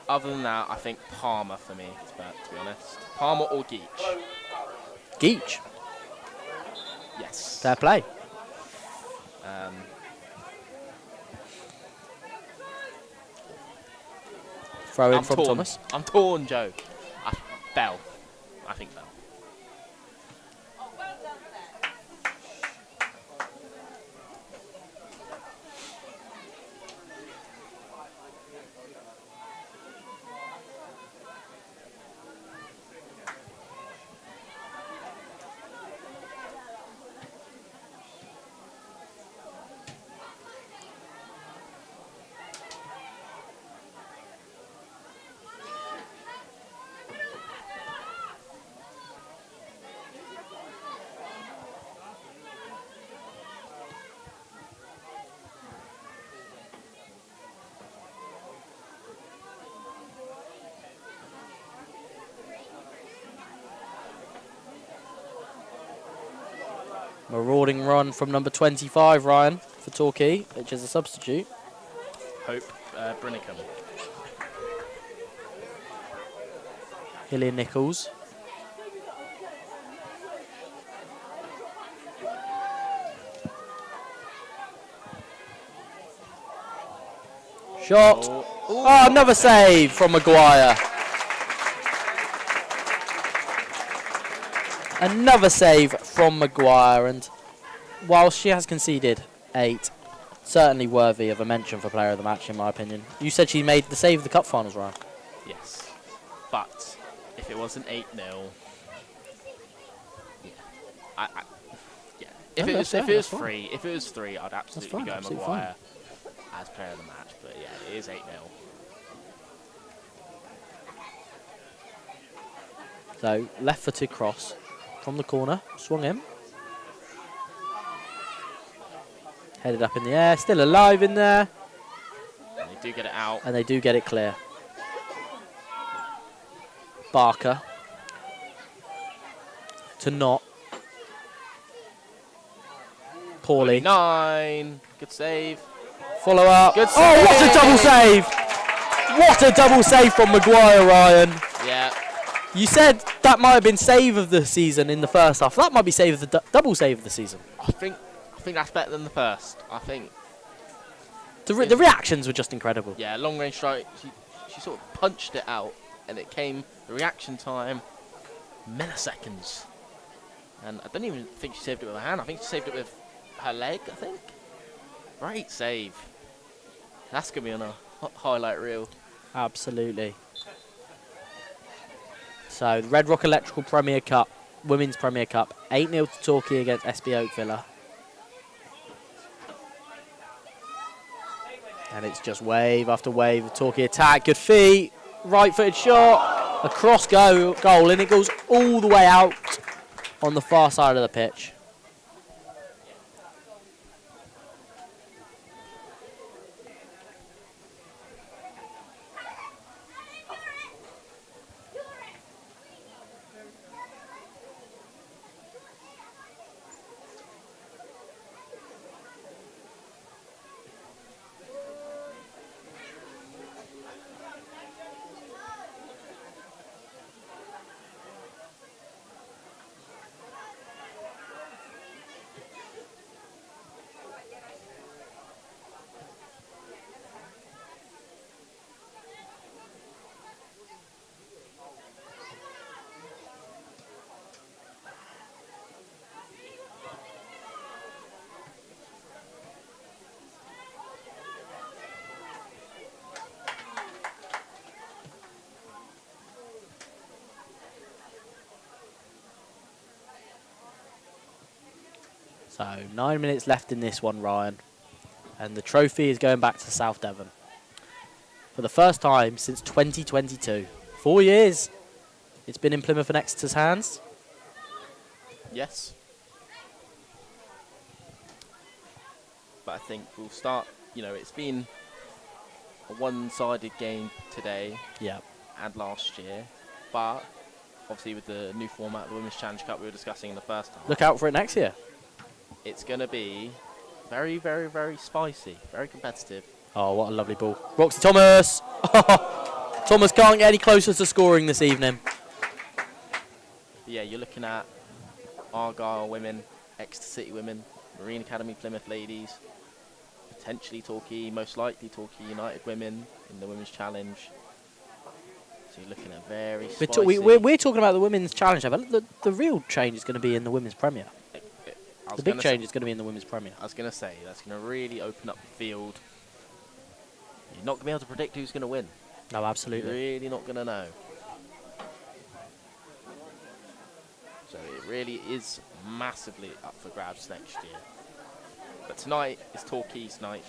Other than that, I think Palmer for me, to be honest. Palmer or Geach. Geach. Yes. Fair play. Throw in I'm from torn. Thomas. I'm torn, Joe. Bell. I think Bell. Marauding run from number 25, Ryan, for Torquay, which is a substitute. Hope Brinnicum. Hillian Nichols. Shot. Oh, another save from Maguire. Another save from Maguire, and while she has conceded 8, certainly worthy of a mention for player of the match, in my opinion. You said she made the save of the cup finals, Ryan. Yes. But if it wasn't 8-0, yeah. Yeah. If it was 3, I'd absolutely go Maguire as player of the match. But yeah, it is 8-0. So left-footed cross from the corner, swung in. Headed up in the air, still alive in there. And they do get it out. And they do get it clear. Barker to Knott. Poorly. 9. Good save. Follow up. Good Oh, what a save. double save! What a double save from Maguire, Ryan. Yeah. You said that might have been save of the season in the first half. That might be save of the double save of the season. I think that's better than the first. I think. The reactions were just incredible. Yeah, long range strike. She sort of punched it out, and it came. The reaction time, milliseconds. And I don't even think she saved it with her hand. I think she saved it with her leg. I think. Great save. That's gonna be on a highlight reel. Absolutely. So, the Red Rock Electrical Premier Cup, Women's Premier Cup, 8-0 to Torquay against SB Oak Villa. And it's just wave after wave of Torquay attack. Good feet, right-footed shot, a cross goal, and it goes all the way out on the far side of the pitch. So 9 minutes left in this one, Ryan. And the trophy is going back to South Devon. For the first time since 2022. 4 years it's been in Plymouth and Exeter's hands. Yes. But I think we'll start, it's been a one-sided game today Yeah. and last year. But obviously with the new format, the Women's Challenge Cup we were discussing in the first half. Look out for it next year. It's going to be very, very, very spicy, very competitive. Oh, what a lovely ball. Roxy Thomas. Thomas can't get any closer to scoring this evening. But yeah, you're looking at Argyle women, Exeter City women, Marine Academy Plymouth ladies, potentially Torquay, most likely Torquay United women in the Women's Challenge. So you're looking at very spicy. We're talking about the Women's Challenge. The real change is going to be in the Women's Premier. The big change is going to be in the Women's Premier. I was going to say, that's going to really open up the field. You're not going to be able to predict who's going to win. No, absolutely. You're really not going to know. So it really is massively up for grabs next year. But tonight is Torquay's night.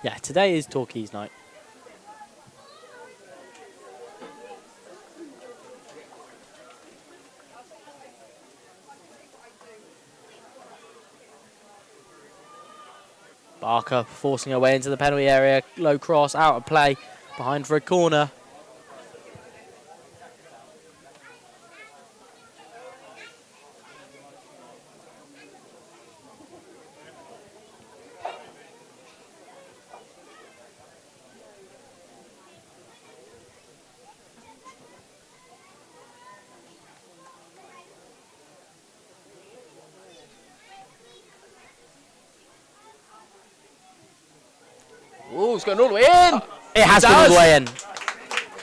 Yeah, today is Torquay's night. Barker forcing her way into the penalty area. Low cross, out of play. Behind for a corner. Ooh, it's going all the way in. It has gone all the way in.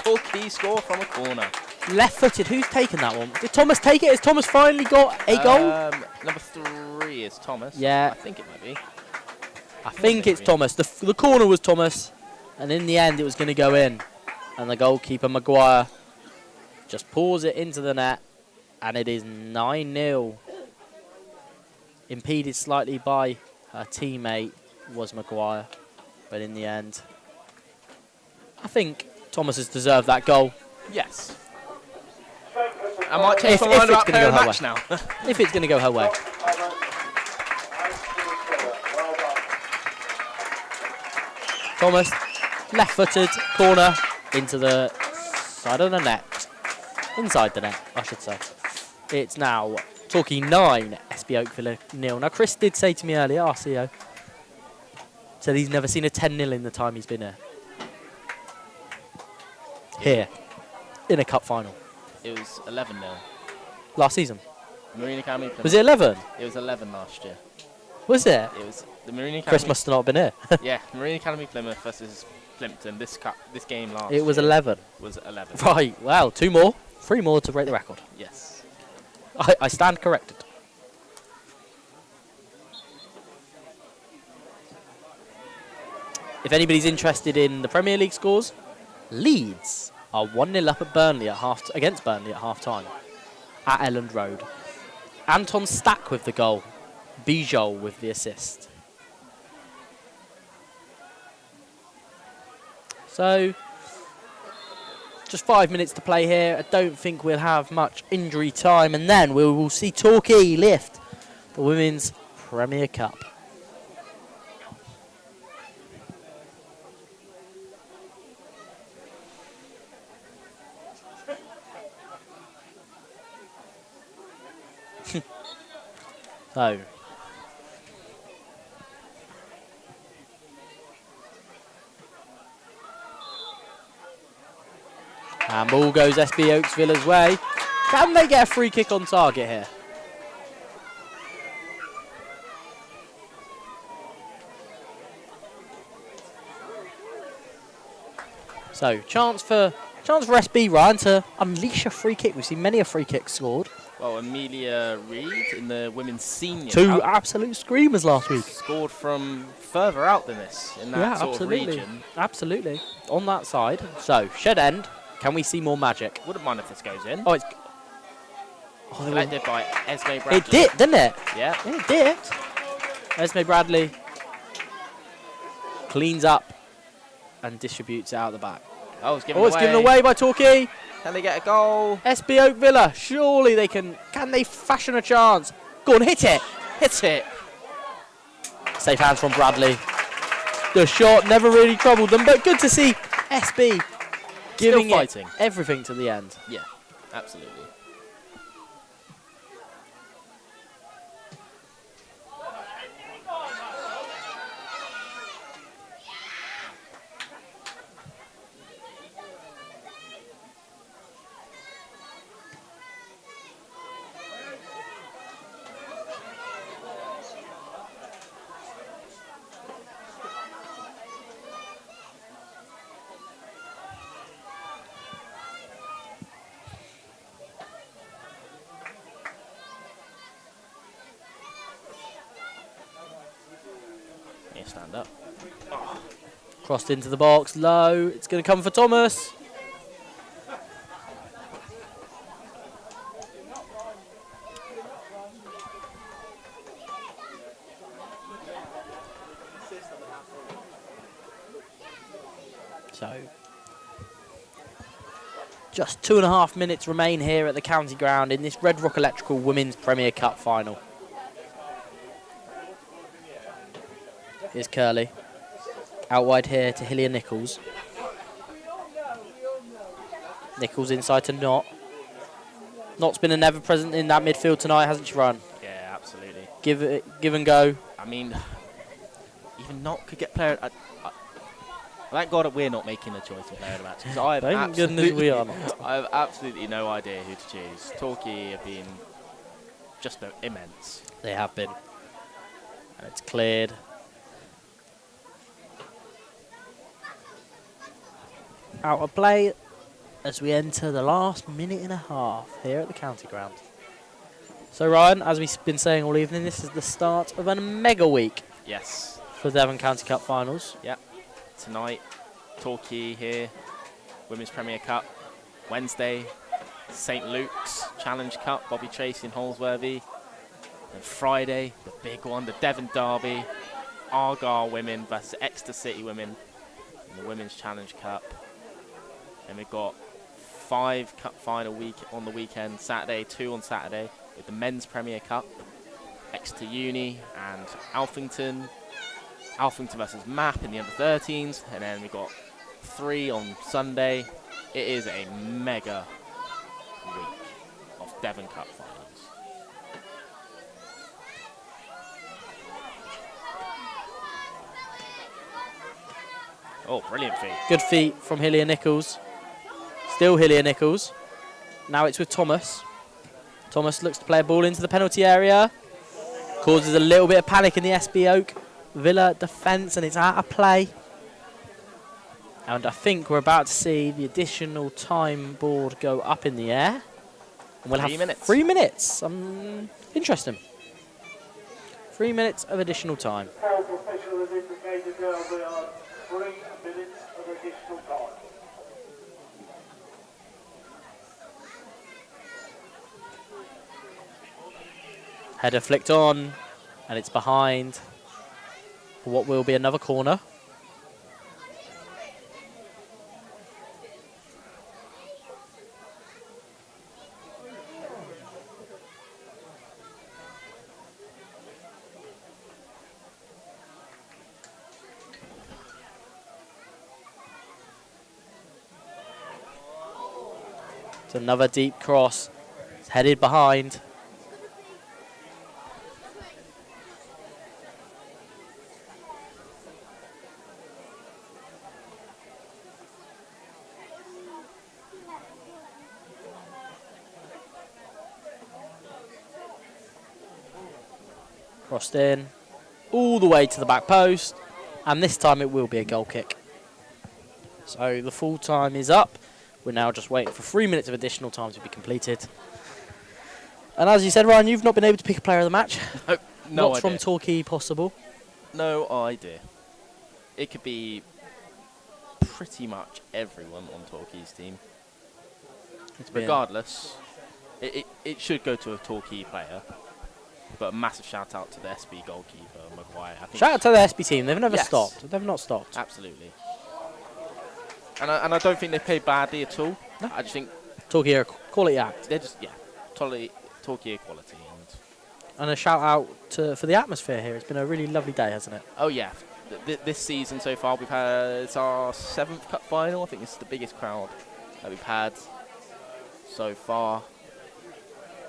Torquay score from a corner. Left-footed. Who's taken that one? Did Thomas take it? Has Thomas finally got a goal? Number 3 is Thomas. Yeah. I think it might be. I think it's Thomas. The corner was Thomas, and in the end it was going to go in. And the goalkeeper, Maguire, just pours it into the net, and it is 9-0. Impeded slightly by her teammate was Maguire, but in the end, I think Thomas has deserved that goal. Yes. I might change If my mind it's about gonna player go of her match way. now. If it's going to go her way. Thomas, left-footed, corner, into the side of the net. Inside the net, I should say. It's now Torquay 9, SB Oakville 0. Now, Chris did say to me earlier, our CEO, said he's never seen a 10-0 in the time he's been here. Here, in a cup final. It was 11-0. Last season. Marine Academy. Was it 11? It was 11 last year. Was it? It was the Marine Academy. Chris must have not been here. Yeah, Marine Academy Plymouth versus Plimpton. This game last It was year 11. was 11. Right, wow, 2 more. 3 more to break the record. Yes. I stand corrected. If anybody's interested in the Premier League scores, Leeds are 1-0 up at Burnley against Burnley at half-time at Elland Road. Anton Stack with the goal. Bijol with the assist. So, just 5 minutes to play here. I don't think we'll have much injury time, and then we will see Torquay lift the Women's Premier Cup. So, and ball goes SB Oakesvilla's way. Can they get a free kick on target here? So, chance for SB Ryan to unleash a free kick. We've seen many a free kick scored. Well, Amelia Reid in the women's senior 2 cup absolute screamers last week. scored from further out than this in that sort of region. Absolutely. On that side. So, shed end. Can we see more magic? Wouldn't mind if this goes in. Oh, it's... Collected by Esme Bradley. It did, didn't it? Yeah. It did. Esme Bradley cleans up and distributes it out the back. Oh, it's given Oh, away. it's given away by Torquay. Can they get a goal? SB Oak Villa. Surely they can. Can they fashion a chance? Go on, hit it. Hit it. Safe hands from Bradley. The shot never really troubled them, but good to see SB giving fighting. it everything to the end. Yeah, absolutely. Stand up. Oh. Crossed into the box, low. It's going to come for Thomas. So, just 2.5 minutes remain here at the county ground in this Red Rock Electrical Women's Premier Cup final. Here's Curley. Out wide here to Hillier Nichols. Nichols inside to Knott. Knott's been an ever-present in that midfield tonight, hasn't she, Ryan? Yeah, absolutely. Give and go. I mean, even Knott could get player. Thank God that we're not making the choice of player of the match. 'Cause I have Thank goodness we are not. I have absolutely no idea who to choose. Torquay have been just immense. They have been. And it's cleared. out of play as we enter the last minute and a half here at the county ground. So Ryan, as we've been saying all evening, this is the start of a mega week Yes. for the Devon County Cup finals. Yep. Tonight, Torquay here, Women's Premier Cup. Wednesday, St Luke's Challenge Cup, Bobby Tracy and Holsworthy. And Friday, the big one, the Devon Derby, Argyle women versus Exeter City women in the Women's Challenge Cup. And we've got 5 cup final week on the weekend, Saturday, 2 on Saturday, with the Men's Premier Cup, Exeter Uni and Alphington. Alphington versus MAP in the under-13s, and then we've got 3 on Sunday. It is a mega week of Devon Cup finals. Oh, brilliant feat. Good feet from Hillier Nichols. Still Hillier Nichols. Now it's with Thomas. Thomas looks to play a ball into the penalty area. Causes a little bit of panic in the SB Oak Villa defence, and it's out of play. And I think we're about to see the additional time board go up in the air. And we'll 3 have minutes. 3 minutes. Interesting. 3 minutes of additional time. Fourth official has indicated there will be 3 minutes of additional time. Header flicked on, and it's behind for what will be another corner. It's another deep cross. It's headed behind. Crossed in, all the way to the back post, and this time it will be a goal kick. So the full time is up. We're now just waiting for 3 minutes of additional time to be completed. And as you said, Ryan, you've not been able to pick a player of the match. No What's idea. from Torquay possible? No idea. It could be pretty much everyone on Torquay's team. It's been- Regardless, it should go to a Torquay player. But a massive shout out to the SB goalkeeper, Maguire. I think Shout out to the SB team. They've never Yes. stopped. They've not stopped. absolutely. And I don't think they played badly at all. No. I just think Torquay are a quality act. they're just, Torquay equality. And a shout out for the atmosphere here. It's been a really lovely day, hasn't it? Oh, yeah. This season so far, we've had, it's our 7th cup final. I think this is the biggest crowd that we've had so far.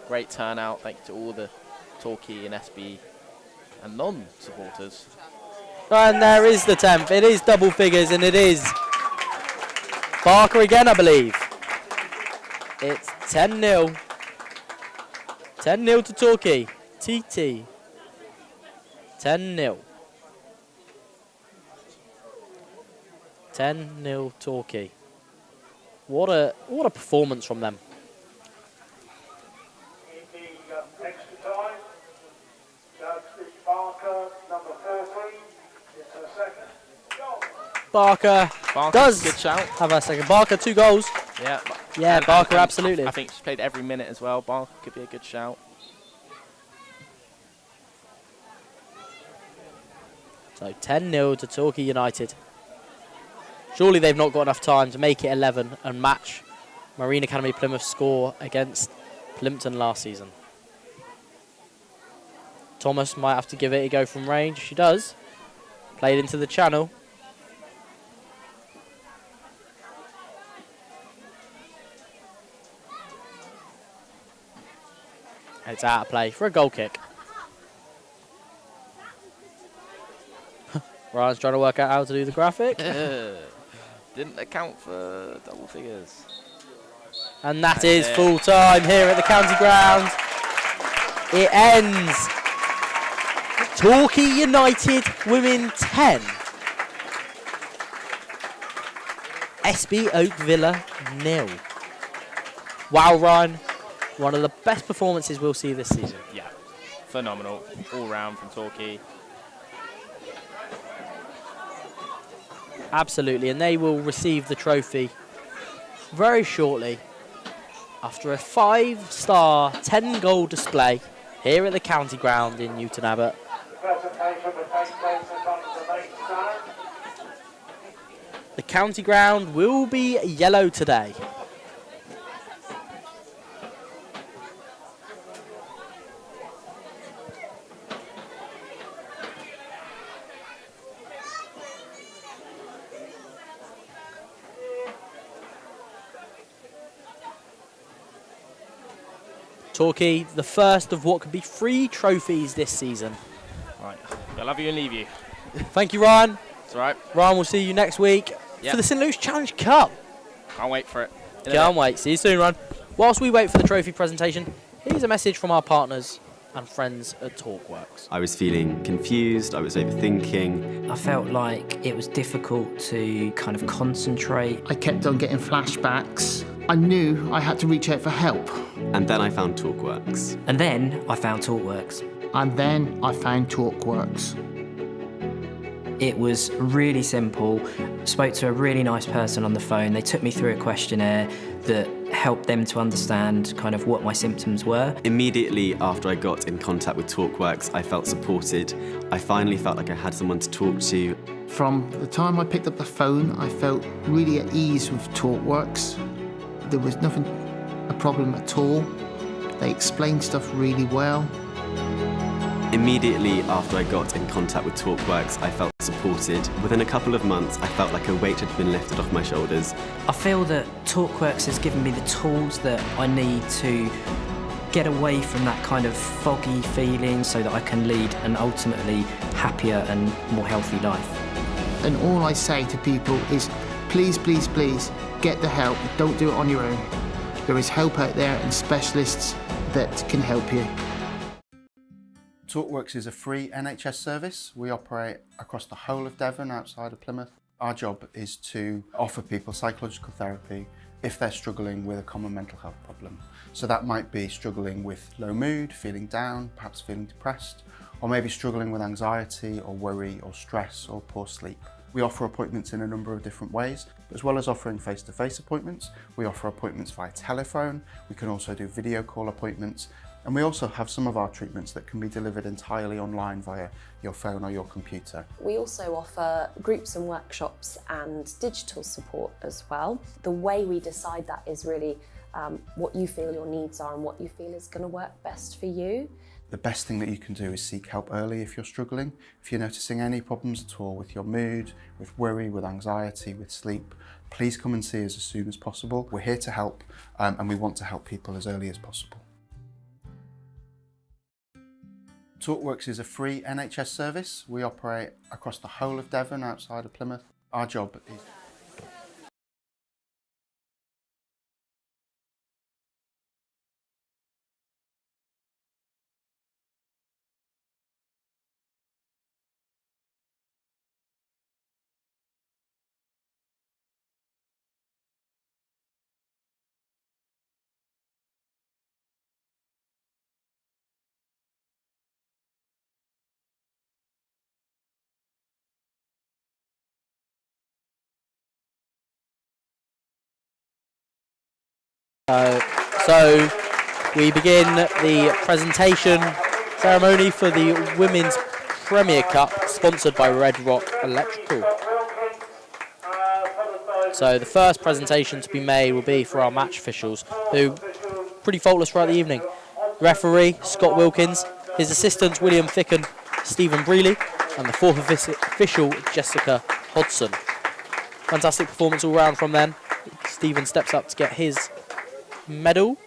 Great turnout. Thank you to all the Torquay and SB and non-supporters. And there is the 10th. It is double figures, and it is Barker again, I believe. It's 10-0. 10-0 to Torquay. TT. 10-0. 10-0 Torquay. What a performance from them. In the extra time, Judge is Barker, number 14. It's her second goal. Barker Barker's does good shout. have a second. Barker, 2 goals. Yeah. Yeah, Barker, absolutely. I think she's played every minute as well. Barker could be a good shout. So 10-0 to Torquay United. Surely they've not got enough time to make it 11 and match Marine Academy Plymouth's score against Plimpton last season. Thomas might have to give it a go from range. She does. Played into the channel. And it's out of play for a goal kick. Ryan's trying to work out how to do the graphic. Didn't account for double figures. And that is full time here at the county ground. It ends. Torquay United women 10. SB Oak Villa 0. Wow, Ryan. One of the best performances we'll see this season. Yeah, phenomenal all round from Torquay. Absolutely, and they will receive the trophy very shortly after a 5-star, 10-goal display here at the county ground in Newton Abbot. The county ground will be yellow today. Torquay, the first of what could be 3 trophies this season. Right, I love you and leave you. Thank you, Ryan. It's all right. Ryan, we'll see you next week for the St Luke's Challenge Cup. Can't wait for it. Can't wait. See you soon, Ryan. Whilst we wait for the trophy presentation, here's a message from our partners and friends at TalkWorks. I was feeling confused, I was overthinking. I felt like it was difficult to kind of concentrate. I kept on getting flashbacks. I knew I had to reach out for help. And then I found TalkWorks. And then I found TalkWorks. And then I found TalkWorks. It was really simple. Spoke to a really nice person on the phone. They took me through a questionnaire that helped them to understand kind of what my symptoms were. Immediately after I got in contact with TalkWorks, I felt supported. I finally felt like I had someone to talk to. From the time I picked up the phone, I felt really at ease with TalkWorks. There was nothing a problem at all. They explained stuff really well. Immediately after I got in contact with TalkWorks, I felt supported. Within a couple of months, I felt like a weight had been lifted off my shoulders. I feel that TalkWorks has given me the tools that I need to get away from that kind of foggy feeling so that I can lead an ultimately happier and more healthy life. And all I say to people is, please, please, please, get the help. Don't do it on your own. There is help out there and specialists that can help you. TalkWorks is a free NHS service. We operate across the whole of Devon outside of Plymouth. Our job is to offer people psychological therapy if they're struggling with a common mental health problem. So that might be struggling with low mood, feeling down, perhaps feeling depressed, or maybe struggling with anxiety or worry or stress or poor sleep. We offer appointments in a number of different ways. As well as offering face-to-face appointments, we offer appointments via telephone. We can also do video call appointments. And we also have some of our treatments that can be delivered entirely online via your phone or your computer. We also offer groups and workshops and digital support as well. The way we decide that is really what you feel your needs are and what you feel is going to work best for you. The best thing that you can do is seek help early if you're struggling. If you're noticing any problems at all with your mood, with worry, with anxiety, with sleep, please come and see us as soon as possible. We're here to help and we want to help people as early as possible. TalkWorks is a free NHS service. We operate across the whole of Devon outside of Plymouth. Our job is... So we begin the presentation ceremony for the Women's Premier Cup, sponsored by Red Rock Electrical. So the first presentation to be made will be for our match officials, who pretty faultless throughout the evening. Referee Scott Wilkins, his assistants William Thicken, Stephen Brealey, and the fourth official Jessica Hodson. Fantastic performance all round from them. Stephen steps up to get his medal.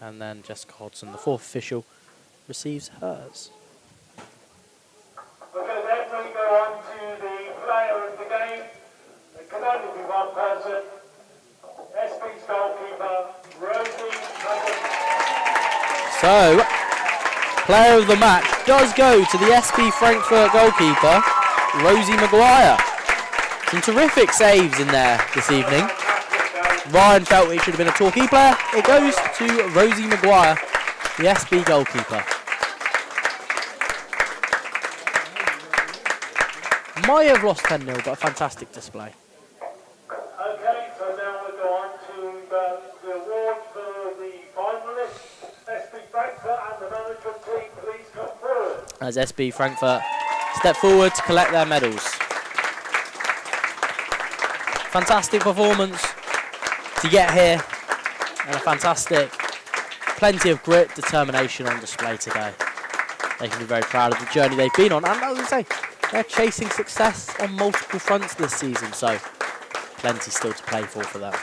And then Jessica Hodson, the fourth official, receives hers. We're going to then go on to the player of the game. It can only be one person. SB's goalkeeper, Rosie Hudson. So, player of the match does go to the SB Frankfurt goalkeeper, Rosie Maguire. Some terrific saves in there this evening. Ryan felt it should have been a Torquay player. It goes to Rosie Maguire, the SB goalkeeper. Might have lost 10-0, but a fantastic display. Okay, so now we'll go on to the award for the finalists. SB Frankfurt and the management team, please come forward. As SB Frankfurt step forward to collect their medals. Fantastic performance to get here, and a fantastic, plenty of grit, determination on display today. They can be very proud of the journey they've been on, and as I say, they're chasing success on multiple fronts this season, so plenty still to play for them.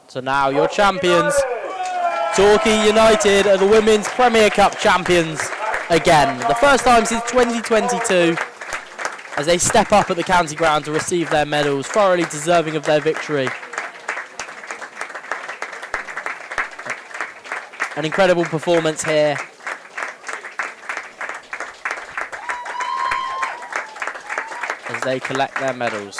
So now your champions, Torquay United, are the Women's Premier Cup champions again. The first time since 2022 as they step up at the county ground to receive their medals, thoroughly deserving of their victory. An incredible performance here. As they collect their medals.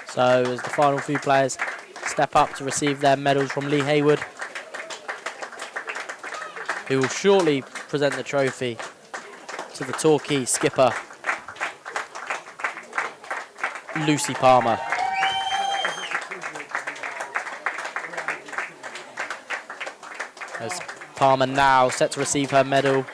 So as the final few players step up to receive their medals from Lee Hayward, who will shortly present the trophy to the Torquay skipper, Lucy Palmer. As Palmer now set to receive her medal.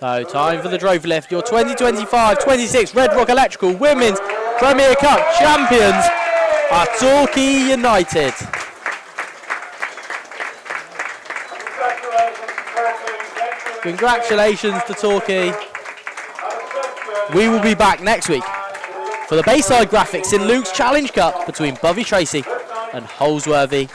So time for the trophy lift. Your 2025-26 Red Rock Electrical Women's Premier Cup champions are Torquay United. Congratulations to Torquay. We will be back next week for the Bayside Graphics in Luke's Challenge Cup between Bovey Tracy and Holsworthy